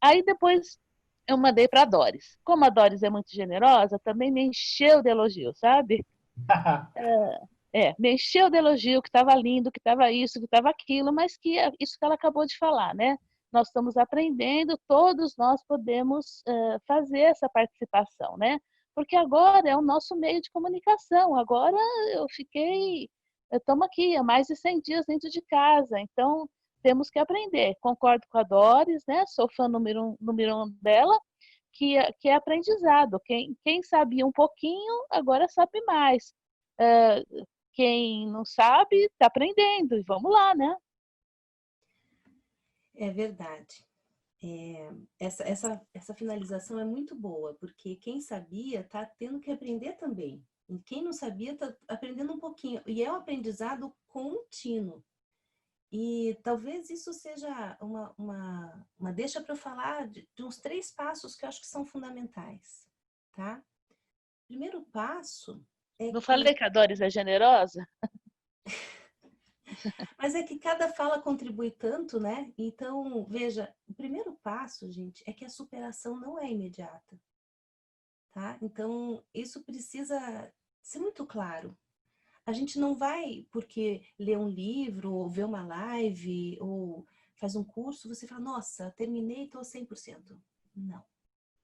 Aí depois eu mandei para a Doris. Como a Doris é muito generosa, também me encheu de elogio, sabe? Me encheu de elogio que estava lindo, que estava isso, que estava aquilo, mas que é isso que ela acabou de falar, né? Nós estamos aprendendo, todos nós podemos fazer essa participação, né? Porque agora é o nosso meio de comunicação. Agora estamos aqui há mais de 100 dias dentro de casa, então temos que aprender. Concordo com a Doris, né? Sou fã número um dela, que é aprendizado. Quem sabia um pouquinho, agora sabe mais. Quem não sabe, está aprendendo. E vamos lá, né? É verdade. Essa finalização é muito boa, porque quem sabia está tendo que aprender também. E quem não sabia está aprendendo um pouquinho. E é um aprendizado contínuo. E talvez isso seja uma deixa para eu falar de uns 3 passos que eu acho que são fundamentais, tá? Primeiro passo é Não que... falei que a Doris é generosa? Mas é que cada fala contribui tanto, né? Então, veja, o primeiro passo, gente, é que a superação não é imediata, tá? Então, isso precisa ser muito claro. A gente não vai, porque ler um livro, ou ver uma live, ou faz um curso, você fala, nossa, terminei e estou 100%. Não.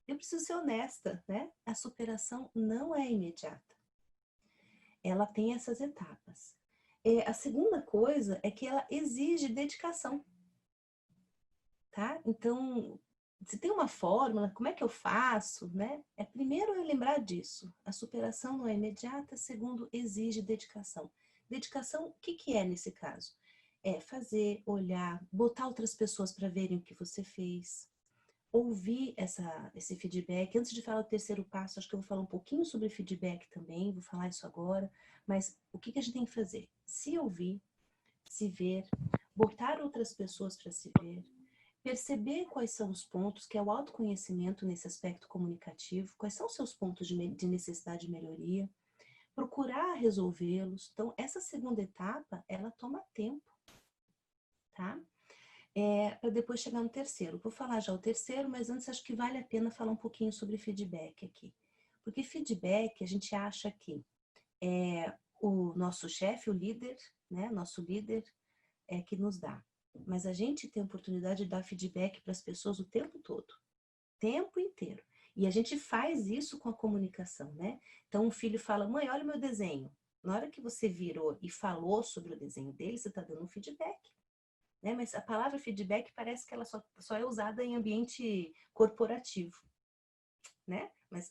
Eu preciso ser honesta, né? A superação não é imediata. Ela tem essas etapas. A segunda coisa é que ela exige dedicação, tá? Então, se tem uma fórmula, como é que eu faço, né? Primeiro eu lembrar disso. A superação não é imediata, segundo, exige dedicação. Dedicação, o que é nesse caso? É fazer, olhar, botar outras pessoas para verem o que você fez, ouvir esse feedback. Antes de falar o terceiro passo, acho que eu vou falar um pouquinho sobre feedback também, vou falar isso agora, mas o que a gente tem que fazer? Se ouvir, se ver, botar outras pessoas para se ver, perceber quais são os pontos, que é o autoconhecimento nesse aspecto comunicativo, quais são os seus pontos de necessidade de melhoria, procurar resolvê-los. Então, essa segunda etapa, ela toma tempo, tá? Para depois chegar no terceiro. Vou falar já o terceiro, mas antes acho que vale a pena falar um pouquinho sobre feedback aqui. Porque feedback, a gente acha que o nosso chefe, o líder, né? Nosso líder é que nos dá. Mas a gente tem a oportunidade de dar feedback para as pessoas o tempo todo. Tempo inteiro. E a gente faz isso com a comunicação, né? Então, um filho fala, mãe, olha o meu desenho. Na hora que você virou e falou sobre o desenho dele, você está dando um feedback. Né? Mas a palavra feedback parece que ela só é usada em ambiente corporativo, né? Mas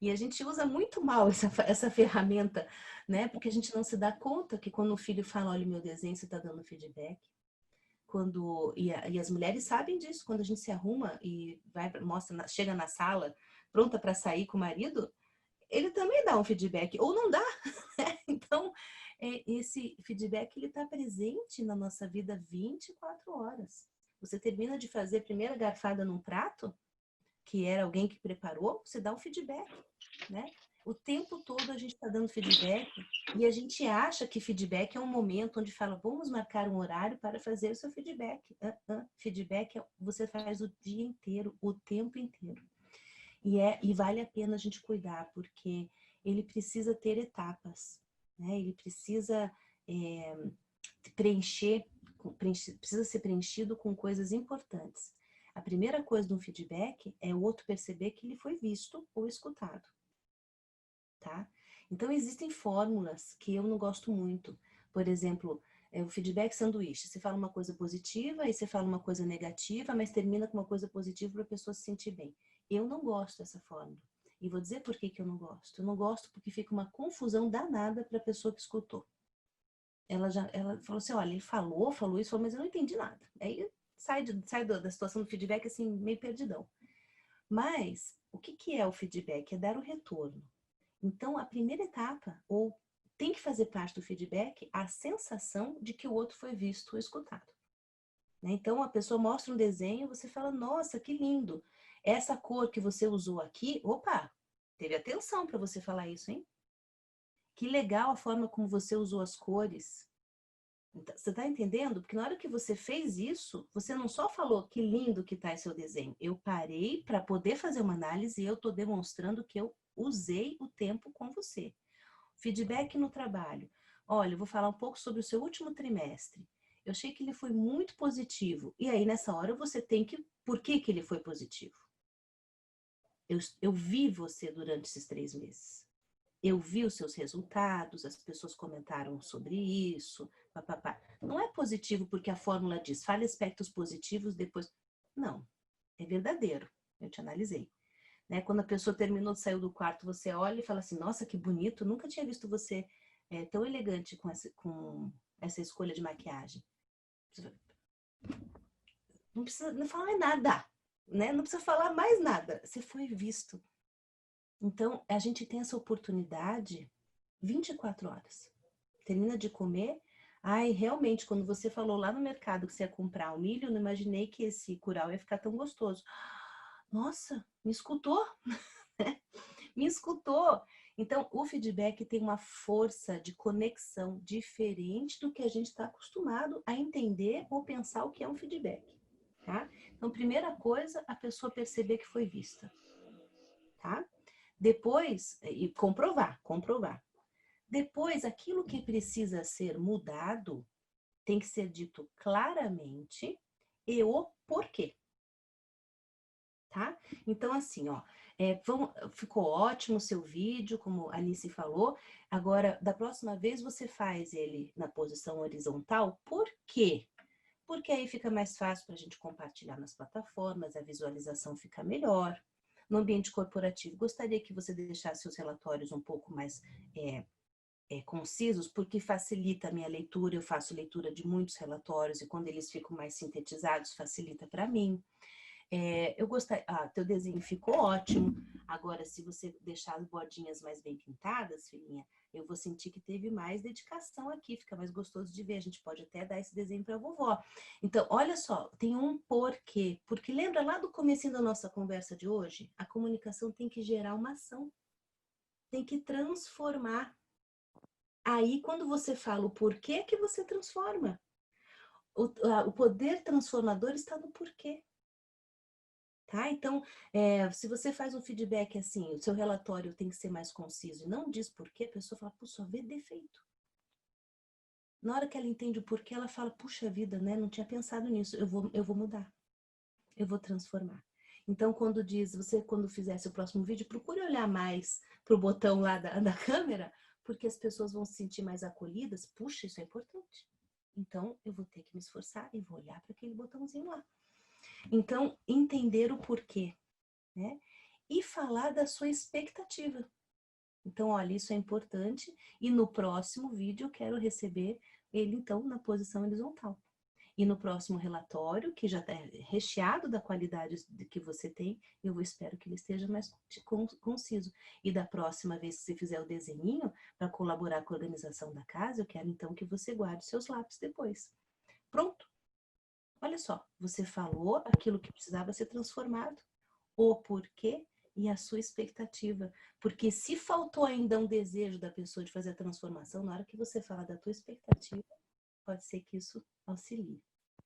e a gente usa muito mal essa ferramenta, né? Porque a gente não se dá conta que quando o filho fala, olha o meu desenho, você está dando feedback. E as mulheres sabem disso, quando a gente se arruma e chega na sala pronta para sair com o marido, ele também dá um feedback, ou não dá. Então, esse feedback ele está presente na nossa vida 24 horas. Você termina de fazer a primeira garfada num prato, que era alguém que preparou, você dá um feedback, né? O tempo todo a gente está dando feedback e a gente acha que feedback é um momento onde fala, vamos marcar um horário para fazer o seu feedback. Feedback você faz o dia inteiro, o tempo inteiro. E vale a pena a gente cuidar, porque ele precisa ter etapas, né? Ele precisa precisa ser preenchido com coisas importantes. A primeira coisa do feedback é o outro perceber que ele foi visto ou escutado, tá? Então, existem fórmulas que eu não gosto muito. Por exemplo, o feedback sanduíche. Você fala uma coisa positiva, aí você fala uma coisa negativa, mas termina com uma coisa positiva para a pessoa se sentir bem. Eu não gosto dessa fórmula. E vou dizer por que eu não gosto. Eu não gosto porque fica uma confusão danada para a pessoa que escutou. Ela falou assim, olha, ele falou isso, mas eu não entendi nada. Aí sai da situação do feedback assim, meio perdidão. Mas, o que é o feedback? É dar o retorno. Então, a primeira etapa, ou tem que fazer parte do feedback, a sensação de que o outro foi visto ou escutado. Então, a pessoa mostra um desenho, você fala, nossa, que lindo. Essa cor que você usou aqui, opa, teve atenção para você falar isso, hein? Que legal a forma como você usou as cores. Então, você está entendendo? Porque na hora que você fez isso, você não só falou que lindo que está seu desenho. Eu parei para poder fazer uma análise e eu estou demonstrando que eu usei o tempo com você. Feedback no trabalho. Olha, eu vou falar um pouco sobre o seu último trimestre. Eu achei que ele foi muito positivo. E aí, nessa hora, você tem que... Por que ele foi positivo? Eu vi você durante esses 3 meses. Eu vi os seus resultados, as pessoas comentaram sobre isso, papapá. Não é positivo porque a fórmula diz, fale aspectos positivos, depois... Não, é verdadeiro. Eu te analisei. Né? Quando a pessoa terminou, saiu do quarto, você olha e fala assim, nossa, que bonito, nunca tinha visto você tão elegante com essa escolha de maquiagem. Não precisa falar nada, né? Não precisa falar mais nada. Você foi visto. Então, a gente tem essa oportunidade 24 horas. Termina de comer. Ai, realmente, quando você falou lá no mercado que você ia comprar o milho, eu não imaginei que esse curau ia ficar tão gostoso. Nossa, me escutou? Me escutou. Então, o feedback tem uma força de conexão diferente do que a gente está acostumado a entender ou pensar o que é um feedback, tá? Então, primeira coisa, a pessoa perceber que foi vista, tá? Depois, e comprovar. Depois, aquilo que precisa ser mudado tem que ser dito claramente e o porquê. Tá? Então, assim, ó, ficou ótimo o seu vídeo, como a Alice falou. Agora, da próxima vez, você faz ele na posição horizontal. Por quê? Porque aí fica mais fácil para a gente compartilhar nas plataformas, a visualização fica melhor. No ambiente corporativo, gostaria que você deixasse os relatórios um pouco mais concisos, porque facilita a minha leitura. Eu faço leitura de muitos relatórios e quando eles ficam mais sintetizados, facilita para mim. Eu gostaria... teu desenho ficou ótimo. Agora, se você deixar as bordinhas mais bem pintadas, filhinha, eu vou sentir que teve mais dedicação aqui, fica mais gostoso de ver. A gente pode até dar esse desenho para a vovó. Então, olha só, tem um porquê. Porque lembra lá do comecinho da nossa conversa de hoje? A comunicação tem que gerar uma ação. Tem que transformar. Aí, quando você fala o porquê, que você transforma. O poder transformador está no porquê. Tá? Então, se você faz um feedback assim, o seu relatório tem que ser mais conciso e não diz porquê, a pessoa fala, puxa, só vê defeito. Na hora que ela entende o porquê, ela fala, puxa vida, né? Não tinha pensado nisso, eu vou mudar, eu vou transformar. Então, quando fizer seu próximo vídeo, procure olhar mais pro botão lá da câmera, porque as pessoas vão se sentir mais acolhidas. Puxa, isso é importante. Então, eu vou ter que me esforçar e vou olhar para aquele botãozinho lá. Então, entender o porquê, né? E falar da sua expectativa. Então, olha, isso é importante e no próximo vídeo eu quero receber ele, então, na posição horizontal. E no próximo relatório, que já está recheado da qualidade que você tem, eu espero que ele esteja mais conciso. E da próxima vez que você fizer o desenhinho, para colaborar com a organização da casa, eu quero, então, que você guarde seus lápis depois. Pronto. Olha só, você falou aquilo que precisava ser transformado, o porquê e a sua expectativa. Porque se faltou ainda um desejo da pessoa de fazer a transformação, na hora que você fala da tua expectativa, pode ser que isso auxilie,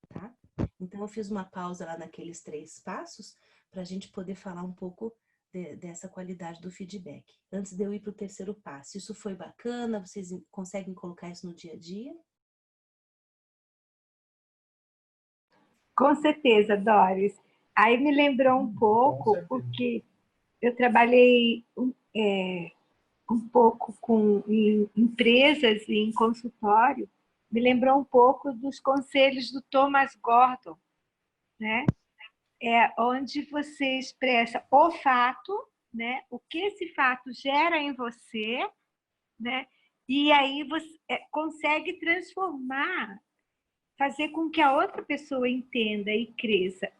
tá? Então, eu fiz uma pausa lá naqueles 3 passos para a gente poder falar um pouco dessa qualidade do feedback. Antes de eu ir para o 3º passo, isso foi bacana? Vocês conseguem colocar isso no dia a dia? Com certeza, Doris. Aí me lembrou um pouco, porque eu trabalhei um pouco em empresas e em consultório, me lembrou um pouco dos conselhos do Thomas Gordon, né? Onde você expressa o fato, né? O que esse fato gera em você, né? E aí você consegue transformar, fazer com que a outra pessoa entenda e cresça.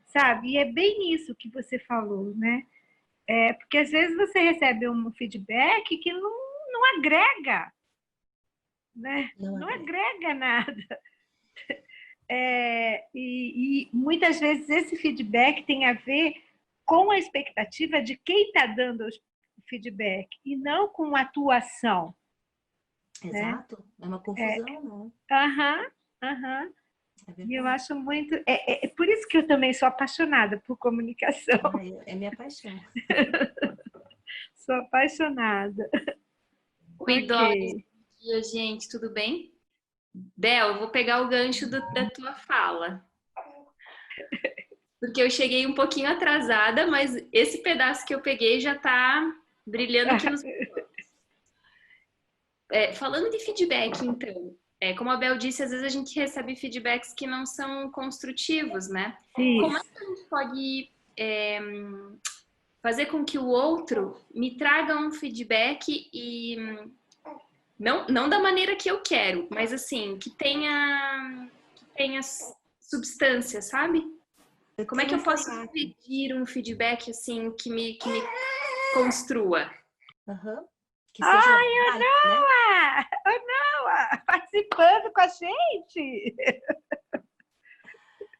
Sabe? E é bem isso que você falou, né? Porque às vezes você recebe um feedback que não agrega, né? Não agrega nada. E muitas vezes esse feedback tem a ver com a expectativa de quem está dando o feedback e não com a atuação. Exato. Né? É uma confusão, não? Aham, aham. E eu acho muito. É por isso que eu também sou apaixonada por comunicação. É minha paixão. Sou apaixonada. Oi, Doris. Bom dia, gente. Tudo bem? Bel, eu vou pegar o gancho da tua fala. Porque eu cheguei um pouquinho atrasada, mas esse pedaço que eu peguei já está brilhando aqui nos meus olhos. Falando de feedback, então, como a Bel disse, às vezes a gente recebe feedbacks que não são construtivos, né? Isso. Como é que a gente pode fazer com que o outro me traga um feedback e não da maneira que eu quero, mas assim, que tenha substância, sabe? Como é que eu posso pedir um feedback assim que me construa? Uhum. Ai, Noa, participando com a gente.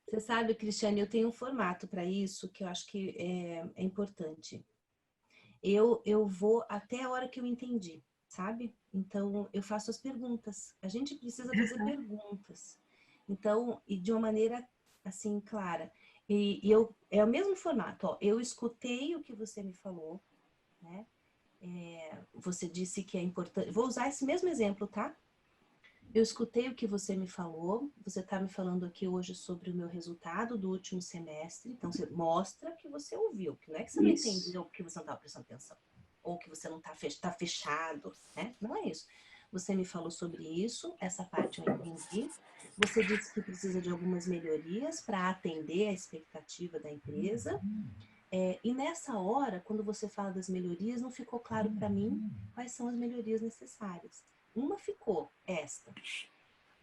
Você sabe, Cristiane, eu tenho um formato para isso que eu acho que é importante. Eu vou até a hora que eu entendi, sabe? Então, eu faço as perguntas. A gente precisa fazer perguntas. Então, e de uma maneira, assim, clara. É o mesmo formato, ó. Eu escutei o que você me falou, né? Você disse que é importante... Vou usar esse mesmo exemplo, tá? Eu escutei o que você me falou, você está me falando aqui hoje sobre o meu resultado do último semestre, então você mostra que você ouviu, que não é que você não entendeu porque você não estava prestando atenção, ou que você não está fechado, né? Não é isso. Você me falou sobre isso, essa parte eu entendi. Você disse que precisa de algumas melhorias para atender a expectativa da empresa. E nessa hora, quando você fala das melhorias, não ficou claro para mim quais são as melhorias necessárias. Uma ficou, esta.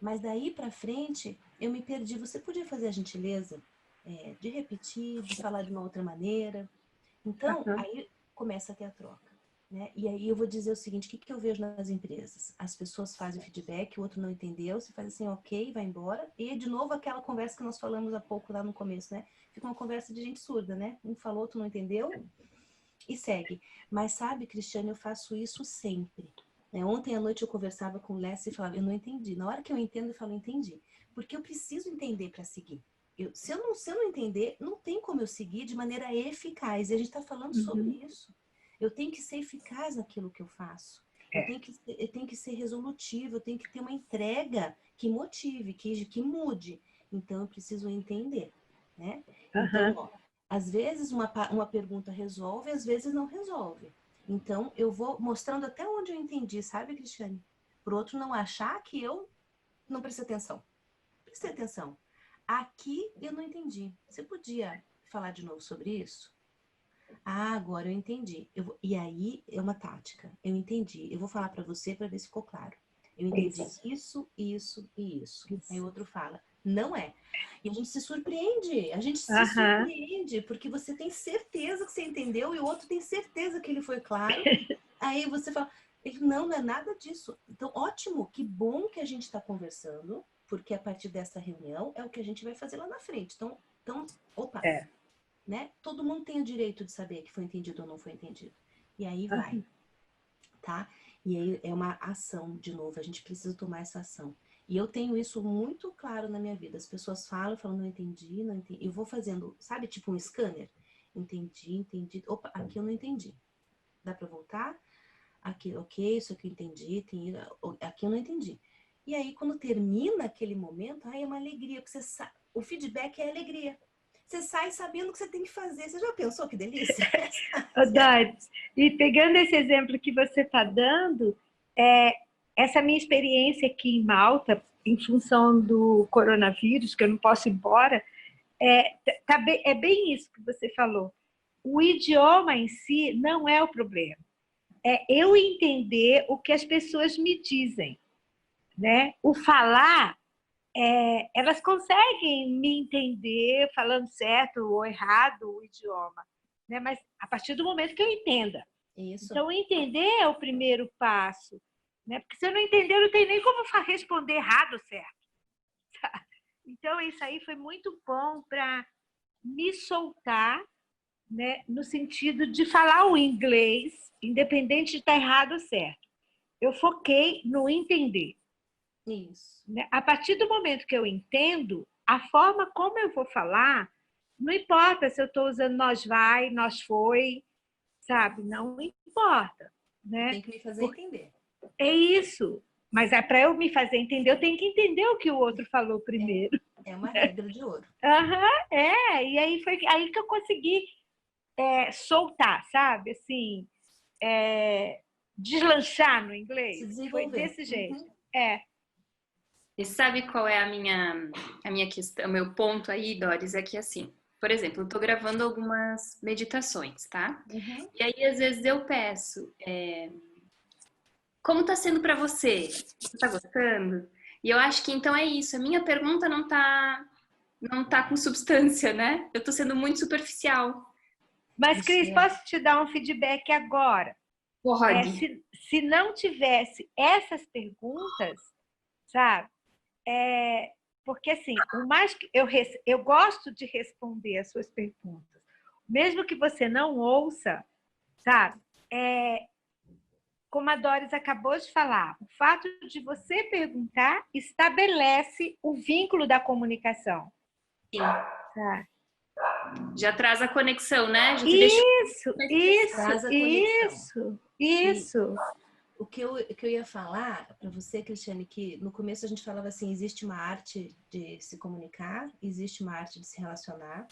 Mas daí para frente, eu me perdi. Você podia fazer a gentileza de repetir, de falar de uma outra maneira? Então, aí começa a ter a troca. Né? E aí eu vou dizer o seguinte, o que eu vejo nas empresas? As pessoas fazem o feedback, o outro não entendeu, você faz assim, ok, vai embora. E de novo aquela conversa que nós falamos há pouco lá no começo, né? Fica uma conversa de gente surda, né? Um falou, outro não entendeu e segue. Mas sabe, Cristiane, eu faço isso sempre. Ontem à noite eu conversava com o Lécio e falava, eu não entendi. Na hora que eu entendo, eu falo, entendi. Porque eu preciso entender para seguir. Se eu não entender, não tem como eu seguir de maneira eficaz. E a gente está falando sobre isso. Eu tenho que ser eficaz naquilo que eu faço. Eu tenho que ser resolutivo, eu tenho que ter uma entrega que motive, que mude. Então, eu preciso entender. Né? Então, ó, às vezes uma pergunta resolve, às vezes não resolve. Então, eu vou mostrando até onde eu entendi, sabe, Cristiane? Para o outro não achar que eu não prestei atenção. Prestei atenção. Aqui eu não entendi. Você podia falar de novo sobre isso? Ah, agora eu entendi. E aí é uma tática. Eu entendi. Eu vou falar para você para ver se ficou claro. Eu entendi isso, isso e isso. Aí o outro fala, não é. E a gente se surpreende. A gente se surpreende porque você tem certeza que você entendeu e o outro tem certeza que ele foi claro. Aí você fala, não é nada disso. Então, ótimo, que bom que a gente está conversando, porque a partir dessa reunião é o que a gente vai fazer lá na frente. Então opa, né? Todo mundo tem o direito de saber que foi entendido ou não foi entendido. E aí vai, tá? E aí é uma ação, de novo, a gente precisa tomar essa ação. E eu tenho isso muito claro na minha vida. As pessoas falam, não entendi, não entendi. Eu vou fazendo, sabe, tipo um scanner? Entendi. Opa, aqui eu não entendi. Dá para voltar? Aqui, ok, isso aqui eu entendi. Aqui eu não entendi. E aí, quando termina aquele momento, é uma alegria, porque você sabe, o feedback é alegria. Você sai sabendo o que você tem que fazer. Você já pensou que delícia? Dori, e pegando esse exemplo que você está dando, essa minha experiência aqui em Malta, em função do coronavírus, que eu não posso ir embora, é bem isso que você falou. O idioma em si não é o problema. É eu entender o que as pessoas me dizem, né? O falar, elas conseguem me entender falando certo ou errado o idioma, né? Mas a partir do momento que eu entenda. Isso. Então, entender é o primeiro passo, né? Porque se eu não entender, não tem nem como responder errado ou certo. Então, isso aí foi muito bom para me soltar, né? No sentido de falar o inglês, independente de estar errado ou certo. Eu foquei no entender. Isso. Né? A partir do momento que eu entendo, a forma como eu vou falar, não importa se eu estou usando nós vai, nós foi, sabe? Não importa. Né? Tem que me fazer entender. É isso. Mas para eu me fazer entender, eu tenho que entender o que o outro falou primeiro. É uma regra de ouro. E aí foi aí que eu consegui soltar, sabe? Assim, deslanchar no inglês. Se desenvolver. Foi desse jeito. Uhum. E sabe qual é a minha questão, o meu ponto aí, Doris, é que assim, por exemplo, eu estou gravando algumas meditações, tá? Uhum. E aí, às vezes, eu peço, como está sendo para você? Você está gostando? E eu acho que então é isso, a minha pergunta não tá com substância, né? Eu estou sendo muito superficial. Mas, Isso Cris, posso te dar um feedback agora? Pode. Se não tivesse essas perguntas, sabe? Porque assim, o mais que eu gosto de responder as suas perguntas, mesmo que você não ouça, sabe? Como a Doris acabou de falar, o fato de você perguntar estabelece o vínculo da comunicação. Sim. Tá? Já traz a conexão, né? Já te Isso. O que eu ia falar para você, Cristiane, que no começo a gente falava assim, existe uma arte de se comunicar, existe uma arte de se relacionar,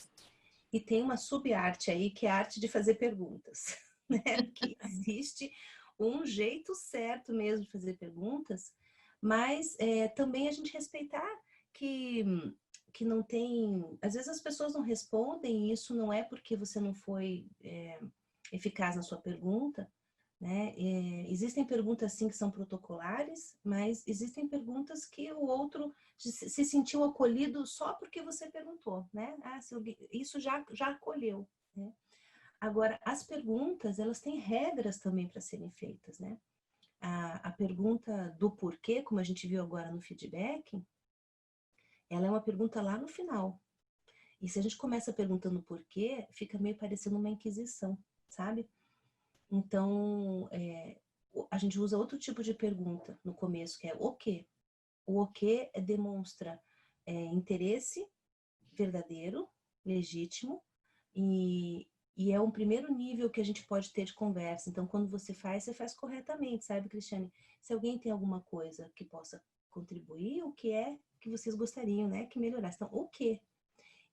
e tem uma sub-arte aí que é a arte de fazer perguntas, né? Que existe um jeito certo mesmo de fazer perguntas, mas também a gente respeitar que não tem... Às vezes as pessoas não respondem, e isso não é porque você não foi eficaz na sua pergunta, né? Existem perguntas sim que são protocolares, mas existem perguntas que o outro se sentiu acolhido só porque você perguntou, né? Isso já acolheu, né? Agora, as perguntas, elas têm regras também para serem feitas, né? A pergunta do porquê, como a gente viu agora no feedback, ela é uma pergunta lá no final. E se a gente começa perguntando porquê, fica meio parecendo uma inquisição, sabe? Então, a gente usa outro tipo de pergunta no começo, que é o quê? O quê demonstra interesse verdadeiro, legítimo, e é um primeiro nível que a gente pode ter de conversa. Então, quando você faz corretamente, sabe, Cristiane? Se alguém tem alguma coisa que possa contribuir, o que é que vocês gostariam, né, que melhorasse? Então, o quê?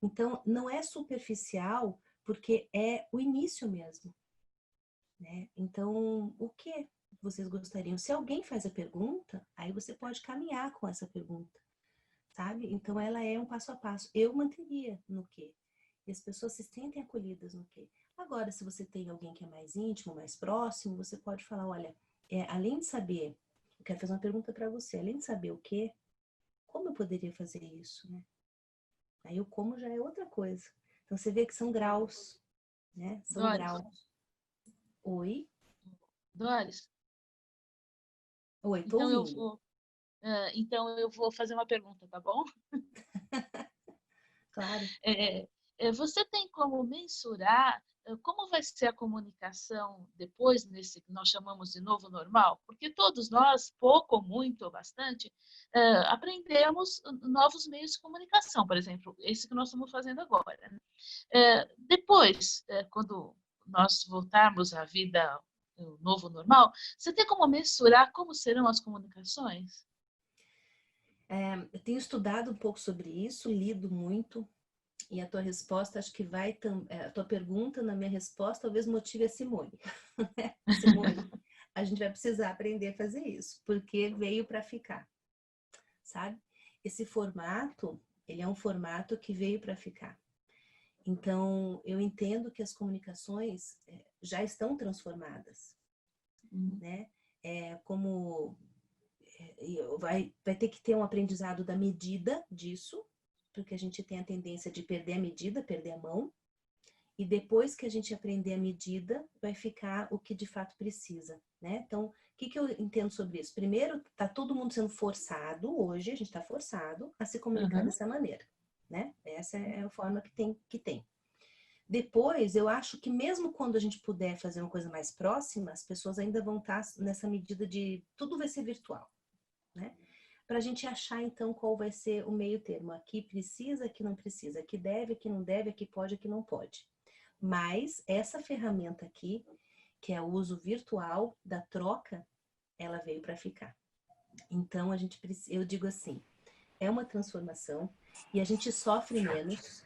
Então, não é superficial, porque é o início mesmo. Né? Então, o que vocês gostariam? Se alguém faz a pergunta, aí você pode caminhar com essa pergunta, sabe? Então, ela é um passo a passo. Eu manteria no quê? E as pessoas se sentem acolhidas no quê? Agora, se você tem alguém que é mais íntimo, mais próximo, você pode falar, olha, além de saber, eu quero fazer uma pergunta para você, além de saber o quê, como eu poderia fazer isso, né? Aí o como já é outra coisa. Então, você vê que são graus, né? São Doris. graus. Oi? Doris. Oi, tô ouvindo. Então eu vou fazer uma pergunta, tá bom? Claro. Você tem como mensurar como vai ser a comunicação depois nesse que nós chamamos de novo normal? Porque todos nós, pouco ou muito ou bastante, aprendemos novos meios de comunicação, por exemplo, esse que nós estamos fazendo agora. Depois, quando nós voltarmos à vida, o novo normal, você tem como mensurar como serão as comunicações? Eu tenho estudado um pouco sobre isso, lido muito, e a tua resposta, acho que vai... A tua pergunta na minha resposta talvez motive a Simone. Simone, a gente vai precisar aprender a fazer isso, porque veio para ficar, sabe? Esse formato, ele é um formato que veio para ficar. Então, eu entendo que as comunicações já estão transformadas, né? Vai ter que ter um aprendizado da medida disso, porque a gente tem a tendência de perder a medida, perder a mão, e depois que a gente aprender a medida, vai ficar o que de fato precisa, né? Então, o que eu entendo sobre isso? Primeiro, está todo mundo sendo forçado, hoje a gente está forçado a se comunicar dessa maneira, né? Essa é a forma que tem. Depois, eu acho que mesmo quando a gente puder fazer uma coisa mais próxima, as pessoas ainda vão estar nessa medida de tudo vai ser virtual, né? Para a gente achar, então, qual vai ser o meio termo. Aqui precisa, aqui não precisa. Aqui deve, aqui não deve, aqui pode, aqui não pode. Mas essa ferramenta aqui, que é o uso virtual da troca, ela veio para ficar. Então, eu digo assim, é uma transformação e a gente sofre menos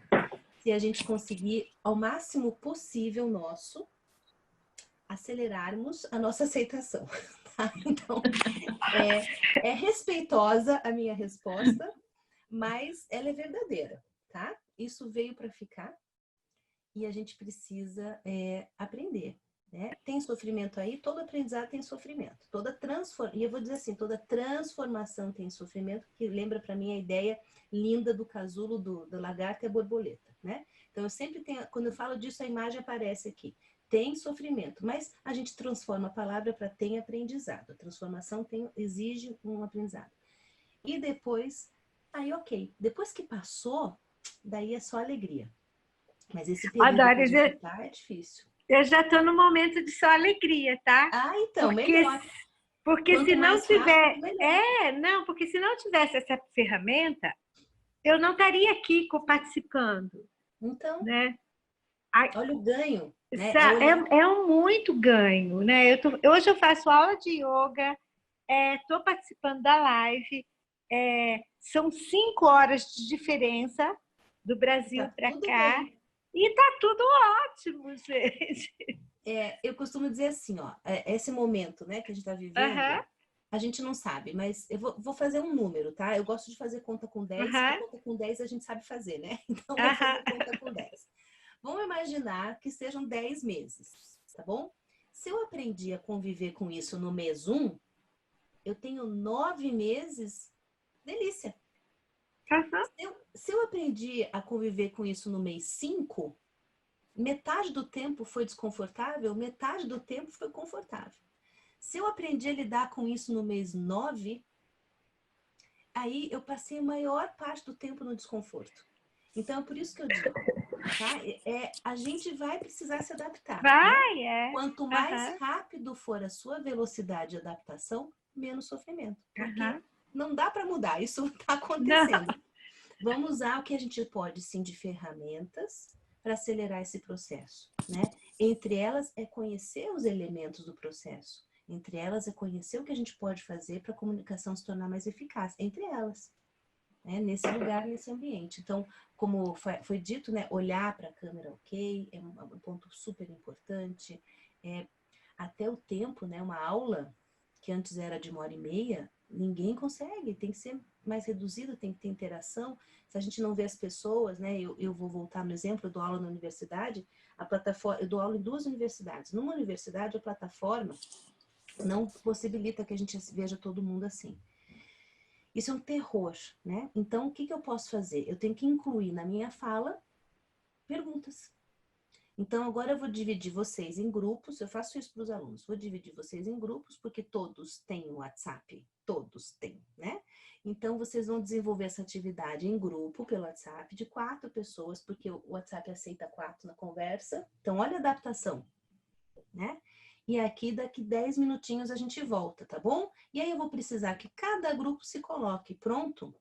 se a gente conseguir, ao máximo possível nosso, acelerarmos a nossa aceitação. Tá? Então, é respeitosa a minha resposta, mas ela é verdadeira, tá? Isso veio para ficar e a gente precisa aprender, né? Tem sofrimento aí, todo aprendizado tem sofrimento. E eu vou dizer assim, toda transformação tem sofrimento, que lembra para mim a ideia linda do casulo do lagarto e a borboleta, né? Então, eu sempre tenho, quando eu falo disso, a imagem aparece aqui. Tem sofrimento, mas a gente transforma a palavra para tem aprendizado. A transformação exige um aprendizado. E depois, aí ok, depois que passou, daí é só alegria. Mas esse período Doris, que a gente tá é difícil. Eu já estou no momento de só alegria, tá? Ah, então, porque, melhor. Porque Quanto se não mais tiver... rápido, melhor. Não, porque se não tivesse essa ferramenta, eu não estaria aqui participando. Então, né? olha o ganho. Né? É um muito ganho, né? Hoje eu faço aula de yoga, estou participando da live, são 5 horas de diferença do Brasil para cá, bem. E tá tudo ótimo, gente. Eu costumo dizer assim, ó, esse momento, né, que a gente está vivendo, a gente não sabe, mas eu vou fazer um número, tá? Eu gosto de fazer conta com 10, porque conta com 10 a gente sabe fazer, né? Então, vou fazer conta com 10. Vamos imaginar que sejam 10 meses, tá bom? Se eu aprendi a conviver com isso no mês 1, eu tenho 9 meses, delícia. Se eu aprendi a conviver com isso no mês 5, metade do tempo foi desconfortável, metade do tempo foi confortável. Se eu aprendi a lidar com isso no mês 9, aí eu passei a maior parte do tempo no desconforto. Então, é por isso que eu digo, tá? A gente vai precisar se adaptar. Né? Quanto mais rápido for a sua velocidade de adaptação, menos sofrimento. Porque não dá para mudar, isso está acontecendo. Não. Vamos usar o que a gente pode, sim, de ferramentas para acelerar esse processo, né? Entre elas é conhecer os elementos do processo. Entre elas é conhecer o que a gente pode fazer para a comunicação se tornar mais eficaz. Entre elas, né? Nesse lugar, nesse ambiente. Então, como foi dito, né? Olhar para a câmera, ok, é um ponto super importante. Até o tempo, né? Uma aula que antes era de 1h30, ninguém consegue, tem que ser mais reduzido, tem que ter interação. Se a gente não vê as pessoas, né? Eu vou voltar no exemplo, eu dou aula na universidade, a plataforma, eu dou aula em 2 universidades. Numa universidade, a plataforma não possibilita que a gente veja todo mundo assim. Isso é um terror, né? Então, o que eu posso fazer? Eu tenho que incluir na minha fala perguntas. Então, agora eu vou dividir vocês em grupos, eu faço isso para os alunos, vou dividir vocês em grupos, porque todos têm o WhatsApp, todos têm, né? Então, vocês vão desenvolver essa atividade em grupo, pelo WhatsApp, de 4 pessoas, porque o WhatsApp aceita 4 na conversa. Então, olha a adaptação, né? E aqui, daqui 10 minutinhos, a gente volta, tá bom? E aí, eu vou precisar que cada grupo se coloque pronto.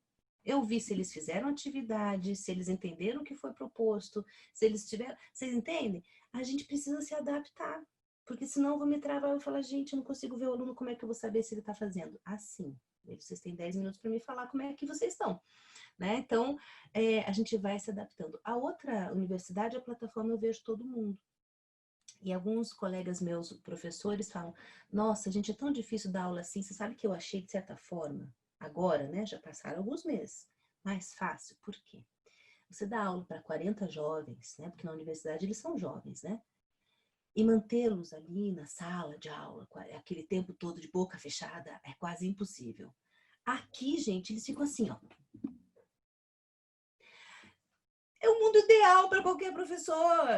Eu vi se eles fizeram atividade, se eles entenderam o que foi proposto, se eles tiveram... Vocês entendem? A gente precisa se adaptar, porque senão eu vou me travar e vou falar, gente, eu não consigo ver o aluno, como é que eu vou saber se ele está fazendo? Assim, vocês têm 10 minutos para me falar como é que vocês estão, né? Então, a gente vai se adaptando. A outra universidade, a plataforma Eu Vejo Todo Mundo. E alguns colegas meus, professores, falam, nossa, gente, é tão difícil dar aula assim, você sabe que eu achei, de certa forma, agora, né, já passaram alguns meses, mais fácil. Por quê? Você dá aula para 40 jovens, né, porque na universidade eles são jovens, né, e mantê-los ali na sala de aula, aquele tempo todo de boca fechada, é quase impossível. Aqui, gente, eles ficam assim, ó. É o mundo ideal para qualquer professor.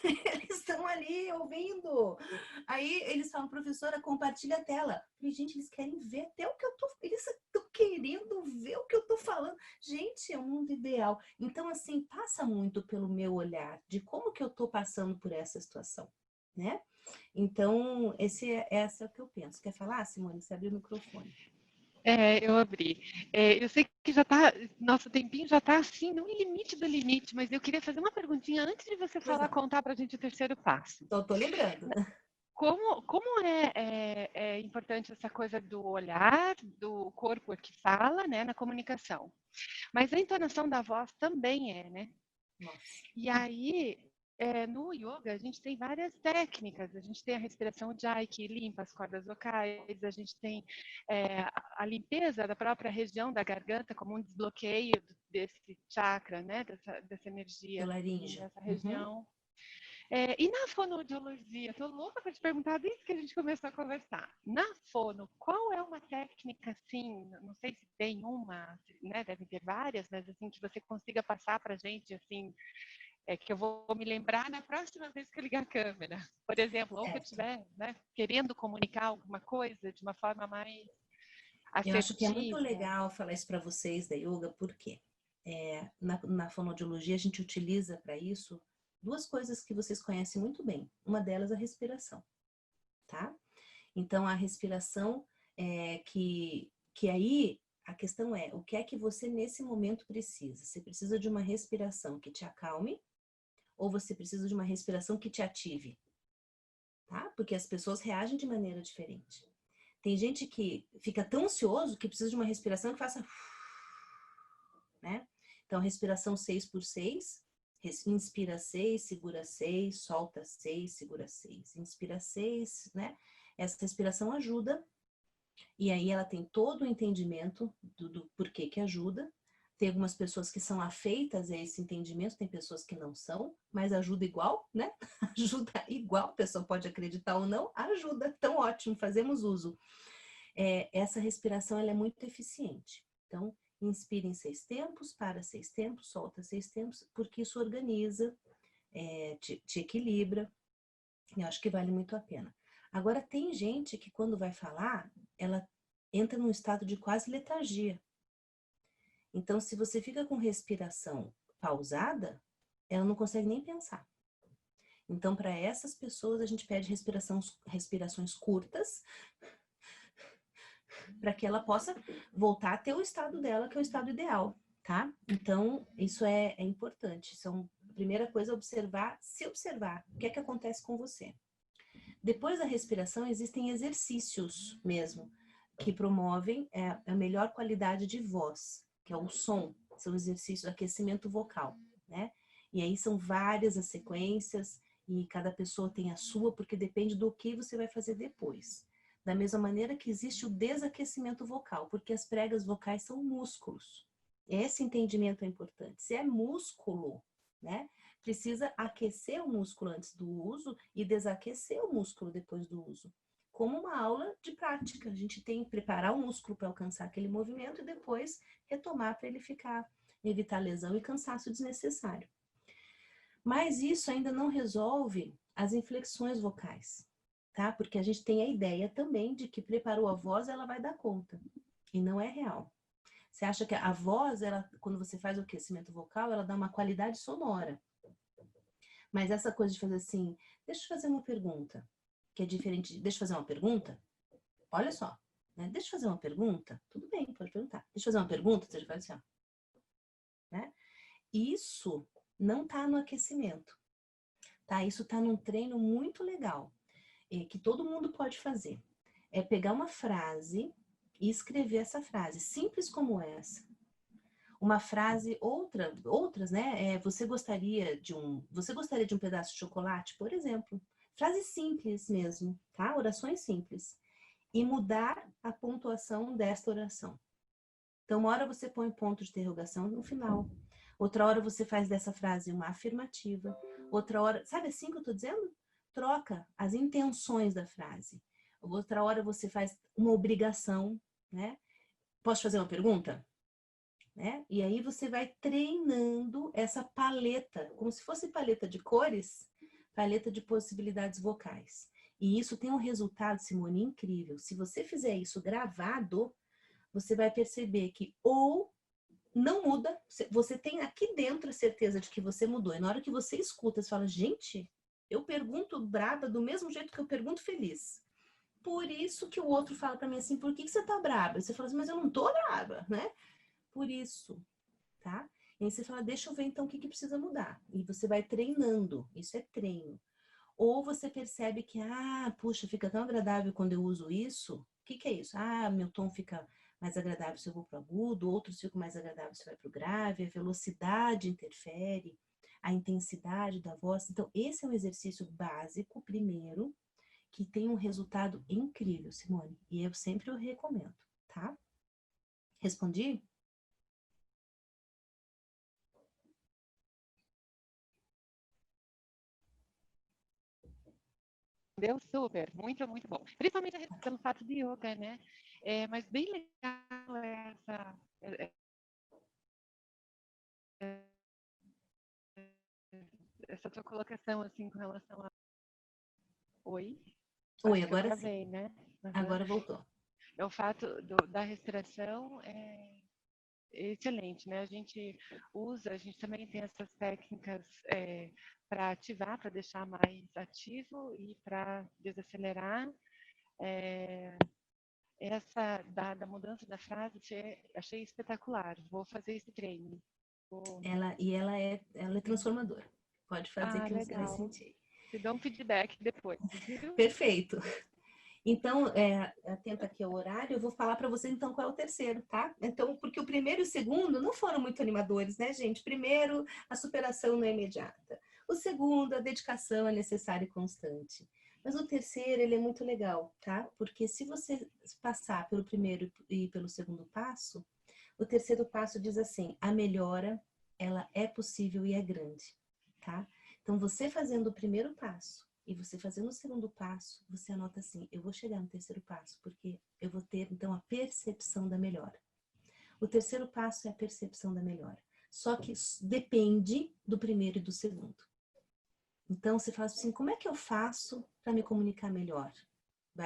Eles estão ali ouvindo. Aí eles falam, professora, compartilha a tela. E, gente, eles querem ver até o que eu tô... Eles estão querendo ver o que eu tô falando. Gente, é o mundo ideal. Então, assim, passa muito pelo meu olhar de como que eu tô passando por essa situação, né? Então, esse é o que eu penso. Quer falar, Simone? Você abriu o microfone. Eu abri. Eu sei que já está, nosso tempinho já está assim, no limite do limite, mas eu queria fazer uma perguntinha antes de você falar, contar para a gente o terceiro passo. Tô lembrando. Como é importante essa coisa do olhar, do corpo que fala, né, na comunicação. Mas a entonação da voz também né? Nossa. E aí, no yoga, a gente tem várias técnicas. A gente tem a respiração Ujjayi, que limpa as cordas vocais. A gente tem a limpeza da própria região da garganta, como um desbloqueio desse chakra, né? Dessa energia, dessa região. E na fonoaudiologia, estou louca para te perguntar desde que a gente começou a conversar. Na fono, qual é uma técnica, assim, não sei se tem uma, né? Deve ter várias, mas assim, que você consiga passar para a gente, assim, que eu vou me lembrar na próxima vez que eu ligar a câmera, por exemplo, ou que eu estiver, né, querendo comunicar alguma coisa de uma forma mais assertiva. Eu acho que é muito legal falar isso para vocês da yoga, porque na fonoaudiologia a gente utiliza para isso duas coisas que vocês conhecem muito bem. Uma delas é a respiração, tá? Então, a respiração que aí a questão é, o que é que você nesse momento precisa? Você precisa de uma respiração que te acalme ou você precisa de uma respiração que te ative? Tá? Porque as pessoas reagem de maneira diferente. Tem gente que fica tão ansioso que precisa de uma respiração que faça... né? Então, respiração 6x6. Inspira 6, segura 6, solta 6, segura 6. Inspira 6, né? Essa respiração ajuda. E aí ela tem todo o entendimento do porquê que ajuda. Tem algumas pessoas que são afeitas a esse entendimento, tem pessoas que não são, mas ajuda igual, né? Ajuda igual, a pessoa pode acreditar ou não, ajuda. Então, ótimo, fazemos uso. Essa respiração ela é muito eficiente. Então, inspira em 6 tempos, para 6 tempos, solta 6 tempos, porque isso organiza, te equilibra. Eu acho que vale muito a pena. Agora, tem gente que quando vai falar, ela entra num estado de quase letargia. Então, se você fica com respiração pausada, ela não consegue nem pensar. Então, para essas pessoas, a gente pede respirações curtas, para que ela possa voltar a ter o estado dela, que é o estado ideal, tá? Então, isso é importante. Então, a primeira coisa é se observar. O que é que acontece com você? Depois da respiração, existem exercícios mesmo, que promovem a melhor qualidade de voz, que é o som. São exercícios de aquecimento vocal, né? E aí são várias as sequências, e cada pessoa tem a sua, porque depende do que você vai fazer depois. Da mesma maneira que existe o desaquecimento vocal, porque as pregas vocais são músculos. Esse entendimento é importante. Se é músculo, né, precisa aquecer o músculo antes do uso e desaquecer o músculo depois do uso. Como uma aula de prática. A gente tem que preparar o músculo para alcançar aquele movimento e depois retomar para ele evitar lesão e cansaço desnecessário. Mas isso ainda não resolve as inflexões vocais, tá? Porque a gente tem a ideia também de que preparou a voz, ela vai dar conta. E não é real. Você acha que a voz, quando você faz o aquecimento vocal, ela dá uma qualidade sonora. Mas essa coisa de fazer assim, deixa eu fazer uma pergunta, que é diferente de, deixa eu fazer uma pergunta, olha só, né? Deixa eu fazer uma pergunta, tudo bem, pode perguntar. Deixa eu fazer uma pergunta, você já faz assim, ó. Né? Isso não tá no aquecimento, tá? Isso tá num treino muito legal, que todo mundo pode fazer. É pegar uma frase e escrever essa frase, simples como essa. Uma frase, outras, né? Você gostaria de um pedaço de chocolate, por exemplo? Frase simples mesmo, tá? Orações simples. E mudar a pontuação desta oração. Então, uma hora você põe ponto de interrogação no final. Outra hora você faz dessa frase uma afirmativa. Outra hora, sabe assim que eu tô dizendo? Troca as intenções da frase. Outra hora você faz uma obrigação, né? Posso fazer uma pergunta? Né? E aí você vai treinando essa paleta, como se fosse paleta de cores, paleta de possibilidades vocais. E isso tem um resultado, Simone, incrível. Se você fizer isso gravado, você vai perceber que ou não muda, você tem aqui dentro a certeza de que você mudou. E na hora que você escuta, você fala, gente, eu pergunto braba do mesmo jeito que eu pergunto feliz. Por isso que o outro fala pra mim assim, por que você tá braba? E você fala assim, mas eu não tô braba, né? Por isso, tá? E aí você fala, deixa eu ver então o que precisa mudar. E você vai treinando, isso é treino. Ou você percebe que, puxa, fica tão agradável quando eu uso isso. O que é isso? Meu tom fica mais agradável se eu vou para o agudo, outros ficam mais agradáveis se vai para o grave, a velocidade interfere, a intensidade da voz. Então, esse é um exercício básico, primeiro, que tem um resultado incrível, Simone. E eu sempre o recomendo, tá? Respondi? Deu super, muito, muito bom. Principalmente pelo fato de yoga, né? Mas bem legal essa tua colocação, assim, com relação a... Oi? Oi, Acho que eu agora sim. travei, né? Uhum. Agora voltou. O fato da respiração é excelente, né? A gente também tem essas técnicas para ativar, para deixar mais ativo e para desacelerar. Essa da mudança da frase, achei espetacular. Vou fazer esse treino. Ela é transformadora. Pode fazer que você vai sentir. Te dou um feedback depois, viu? Perfeito. Então, atenta aqui ao horário, eu vou falar para você então qual é o terceiro, tá? Então, porque o primeiro e o segundo não foram muito animadores, né, gente? Primeiro, a superação não é imediata. O segundo, a dedicação é necessária e constante. Mas o terceiro, ele é muito legal, tá? Porque se você passar pelo primeiro e pelo segundo passo, o terceiro passo diz assim, a melhora, ela é possível e é grande, tá? Então, você fazendo o primeiro passo, e você fazendo o segundo passo, você anota assim, eu vou chegar no terceiro passo, porque eu vou ter, então, a percepção da melhora. O terceiro passo é a percepção da melhora. Só que depende do primeiro e do segundo. Então, você fala assim, como é que eu faço para me comunicar melhor?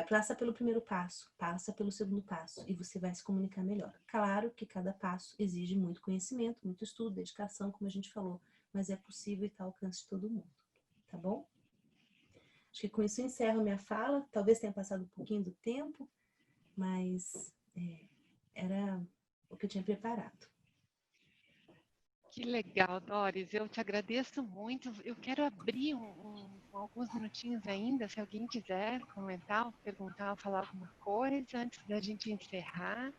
Passa pelo primeiro passo, passa pelo segundo passo, e você vai se comunicar melhor. Claro que cada passo exige muito conhecimento, muito estudo, dedicação, como a gente falou, mas é possível e está ao alcance de todo mundo, tá bom? Acho que com isso eu encerro minha fala. Talvez tenha passado um pouquinho do tempo, mas era o que eu tinha preparado. Que legal, Doris. Eu te agradeço muito. Eu quero abrir alguns minutinhos ainda, se alguém quiser comentar, perguntar, falar alguma coisa antes da gente encerrar.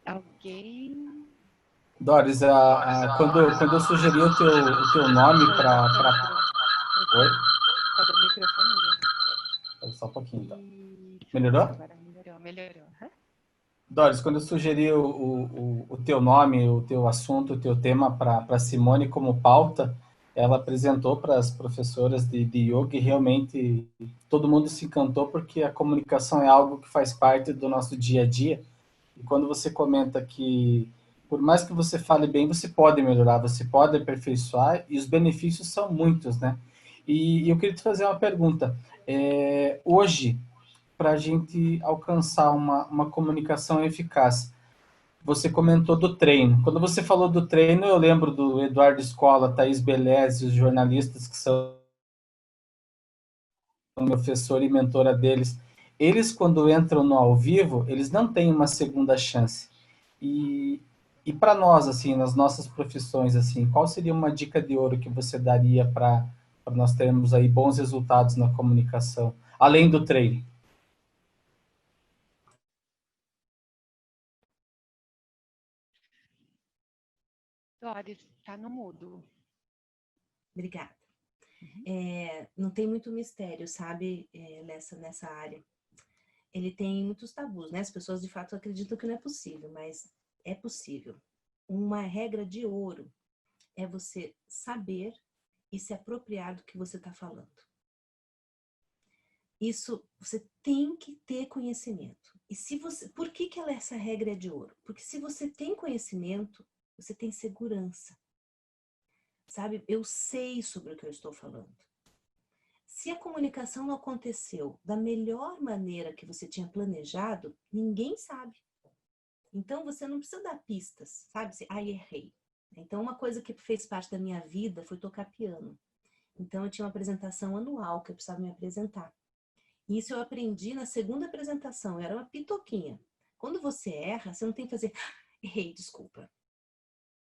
Alguém? Doris, quando eu sugeri o teu nome para... Oi? Só do microfone. Só um pouquinho, então. Melhorou? Agora melhorou. Doris, quando eu sugeri o teu nome, o teu assunto, o teu tema para Simone como pauta, ela apresentou para as professoras de yoga e realmente todo mundo se encantou porque a comunicação é algo que faz parte do nosso dia a dia. E quando você comenta que, por mais que você fale bem, você pode melhorar, você pode aperfeiçoar e os benefícios são muitos, né? E eu queria te fazer uma pergunta. Hoje, para a gente alcançar uma comunicação eficaz, você comentou do treino. Quando você falou do treino, eu lembro do Eduardo Escola, Thaís Beleze, os jornalistas que são professor e mentora deles. Eles, quando entram no ao vivo, eles não têm uma segunda chance. E para nós, assim, nas nossas profissões, assim, qual seria uma dica de ouro que você daria para nós termos aí bons resultados na comunicação, além do treino? Doris, está no mudo. Obrigada. Não tem muito mistério, sabe, nessa área. Ele tem muitos tabus, né? As pessoas de fato acreditam que não é possível, mas é possível. Uma regra de ouro é você saber e se apropriar do que você está falando. Isso, você tem que ter conhecimento. E se você, por que essa regra é de ouro? Porque se você tem conhecimento, você tem segurança. Sabe? Eu sei sobre o que eu estou falando. Se a comunicação não aconteceu da melhor maneira que você tinha planejado, ninguém sabe. Então, você não precisa dar pistas, sabe? Errei. Então, uma coisa que fez parte da minha vida foi tocar piano. Então, eu tinha uma apresentação anual que eu precisava me apresentar. Isso eu aprendi na segunda apresentação, era uma pitoquinha. Quando você erra, você não tem que fazer, errei, desculpa.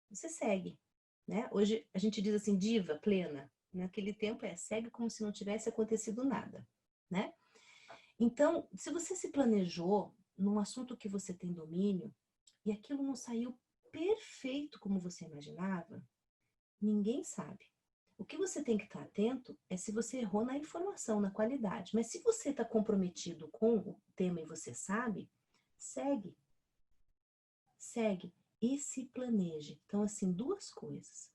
Você segue, né? Hoje a gente diz assim, diva plena. Naquele tempo segue como se não tivesse acontecido nada, né? Então, se você se planejou num assunto que você tem domínio e aquilo não saiu perfeito como você imaginava, ninguém sabe. O que você tem que estar atento é se você errou na informação, na qualidade. Mas se você está comprometido com o tema e você sabe, segue. Segue e se planeje. Então, assim, duas coisas.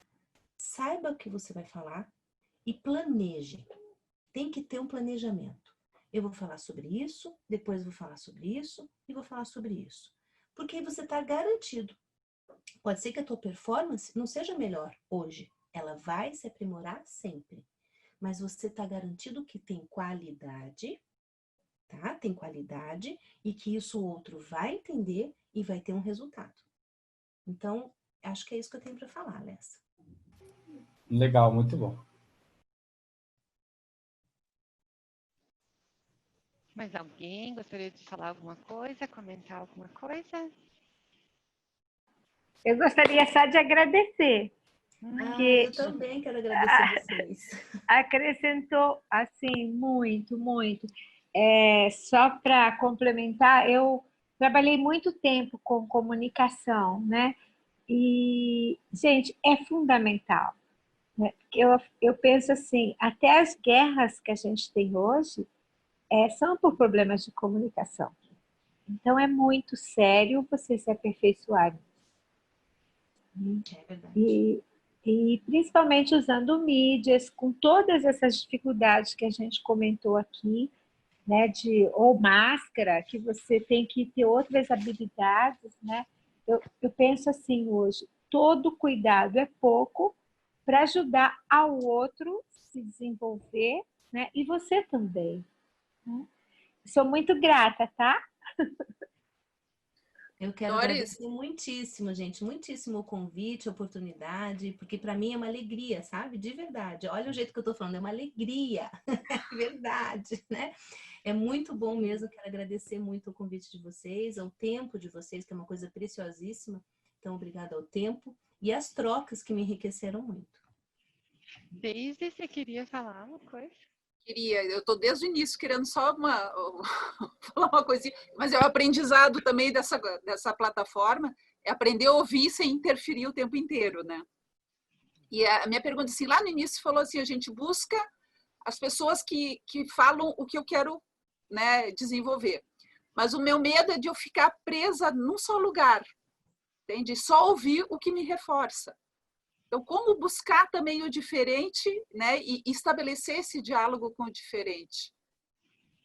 Saiba o que você vai falar e planeje. Tem que ter um planejamento. Eu vou falar sobre isso, depois vou falar sobre isso e vou falar sobre isso. Porque aí você está garantido. Pode ser que a tua performance não seja melhor hoje. Ela vai se aprimorar sempre. Mas você está garantido que tem qualidade, tá? Tem qualidade e que isso o outro vai entender e vai ter um resultado. Então, acho que é isso que eu tenho para falar, Lessa. Legal, muito bom. Mais alguém gostaria de falar alguma coisa, comentar alguma coisa? Eu gostaria só de agradecer. Eu também quero agradecer vocês. Acrescentou, assim, muito, muito. Só para complementar, eu trabalhei muito tempo com comunicação, né? E, gente, é fundamental. Né? Eu penso assim, até as guerras que a gente tem hoje são por problemas de comunicação. Então, é muito sério você se aperfeiçoar. É verdade. E principalmente usando mídias, com todas essas dificuldades que a gente comentou aqui, né, ou máscara, que você tem que ter outras habilidades, né? Eu penso assim hoje, todo cuidado é pouco para ajudar ao outro se desenvolver, né? E você também. Né? Sou muito grata, tá? Eu quero Doris, agradecer muitíssimo, gente, muitíssimo o convite, a oportunidade, porque para mim é uma alegria, sabe? De verdade. Olha o jeito que eu estou falando, é uma alegria, é verdade, né? É muito bom mesmo, quero agradecer muito o convite de vocês, ao tempo de vocês, que é uma coisa preciosíssima. Então, obrigada ao tempo e às trocas que me enriqueceram muito. Daisy, você queria falar uma coisa? Queria, eu estou desde o início querendo só falar uma coisinha, mas é o aprendizado também dessa plataforma, é aprender a ouvir sem interferir o tempo inteiro, né? E a minha pergunta, assim, lá no início falou assim, a gente busca as pessoas que falam o que eu quero, né, desenvolver. Mas o meu medo é de eu ficar presa num só lugar, entende? Só ouvir o que me reforça. Então, como buscar também o diferente, né, e estabelecer esse diálogo com o diferente?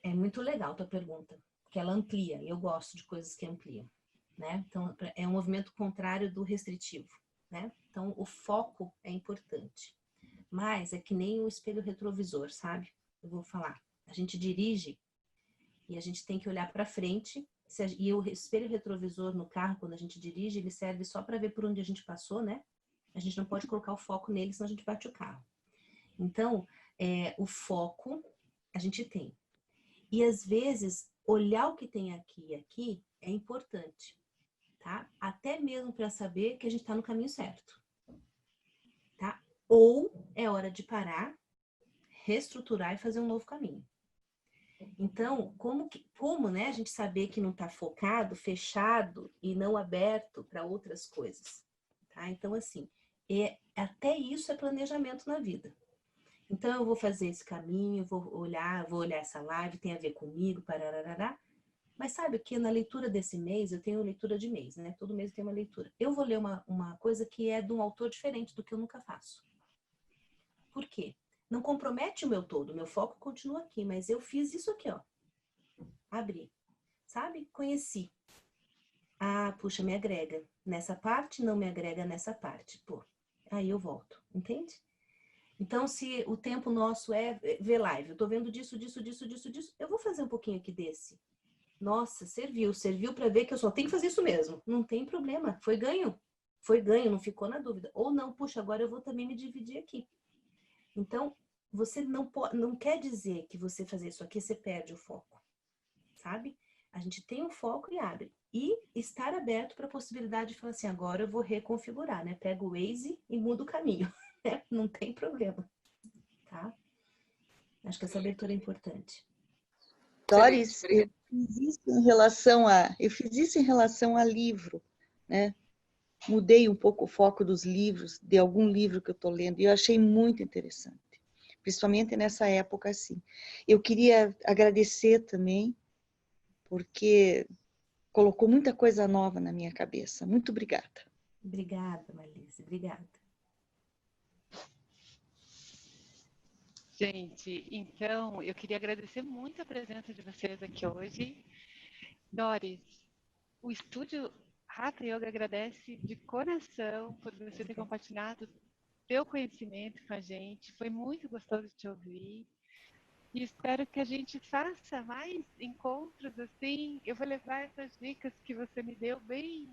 É muito legal a tua pergunta, porque ela amplia, e eu gosto de coisas que ampliam, né? Então, é um movimento contrário do restritivo, né? Então, o foco é importante, mas é que nem o espelho retrovisor, sabe? Eu vou falar, a gente dirige e a gente tem que olhar para frente, e o espelho retrovisor no carro, quando a gente dirige, ele serve só para ver por onde a gente passou, né? A gente não pode colocar o foco nele, senão a gente bate o carro. Então, o foco a gente tem. E às vezes, olhar o que tem aqui e aqui é importante, tá? Até mesmo para saber que a gente está no caminho certo, tá? Ou é hora de parar, reestruturar e fazer um novo caminho. Então, como né, a gente saber que não está focado, fechado e não aberto para outras coisas, tá? Então, assim, E até isso é planejamento na vida. Então, eu vou fazer esse caminho, vou olhar essa live, tem a ver comigo, pararará. Mas sabe que na leitura desse mês, eu tenho leitura de mês, né? Todo mês tem uma leitura. Eu vou ler uma coisa que é de um autor diferente do que eu nunca faço. Por quê? Não compromete o meu todo, o meu foco continua aqui, mas eu fiz isso aqui, ó. Abri. Sabe? Conheci. Ah, puxa, me agrega nessa parte, não me agrega nessa parte. Pô, aí eu volto, entende? Então, se o tempo nosso é ver live, eu tô vendo disso, eu vou fazer um pouquinho aqui desse. Nossa, serviu para ver que eu só tenho que fazer isso mesmo. Não tem problema, foi ganho, não ficou na dúvida. Ou não, puxa, agora eu vou também me dividir aqui. Então, você não quer dizer que você fazer isso aqui, você perde o foco, sabe? A gente tem um foco e abre. E estar aberto para a possibilidade de falar assim, agora eu vou reconfigurar, né? Pego o Waze e mudo o caminho. Não tem problema, tá? Acho que essa abertura é importante. Doris, eu fiz isso em relação a livro, né? Mudei um pouco o foco dos livros, de algum livro que eu estou lendo, e eu achei muito interessante, principalmente nessa época assim. Eu queria agradecer também, porque colocou muita coisa nova na minha cabeça. Muito obrigada. Obrigada, Marlise, obrigada. Gente, então, eu queria agradecer muito a presença de vocês aqui hoje. Doris, o estúdio Hatha Yoga agradece de coração por você ter compartilhado seu conhecimento com a gente. Foi muito gostoso te ouvir. E espero que a gente faça mais encontros assim. Eu vou levar essas dicas que você me deu bem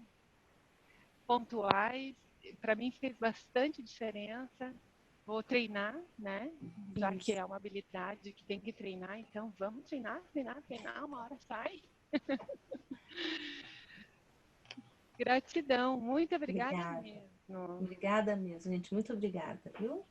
pontuais. Para mim fez bastante diferença. Vou treinar, né? Já que é uma habilidade que tem que treinar, então vamos treinar, uma hora sai. Gratidão, muito obrigada mesmo. Obrigada mesmo, gente, muito obrigada, viu?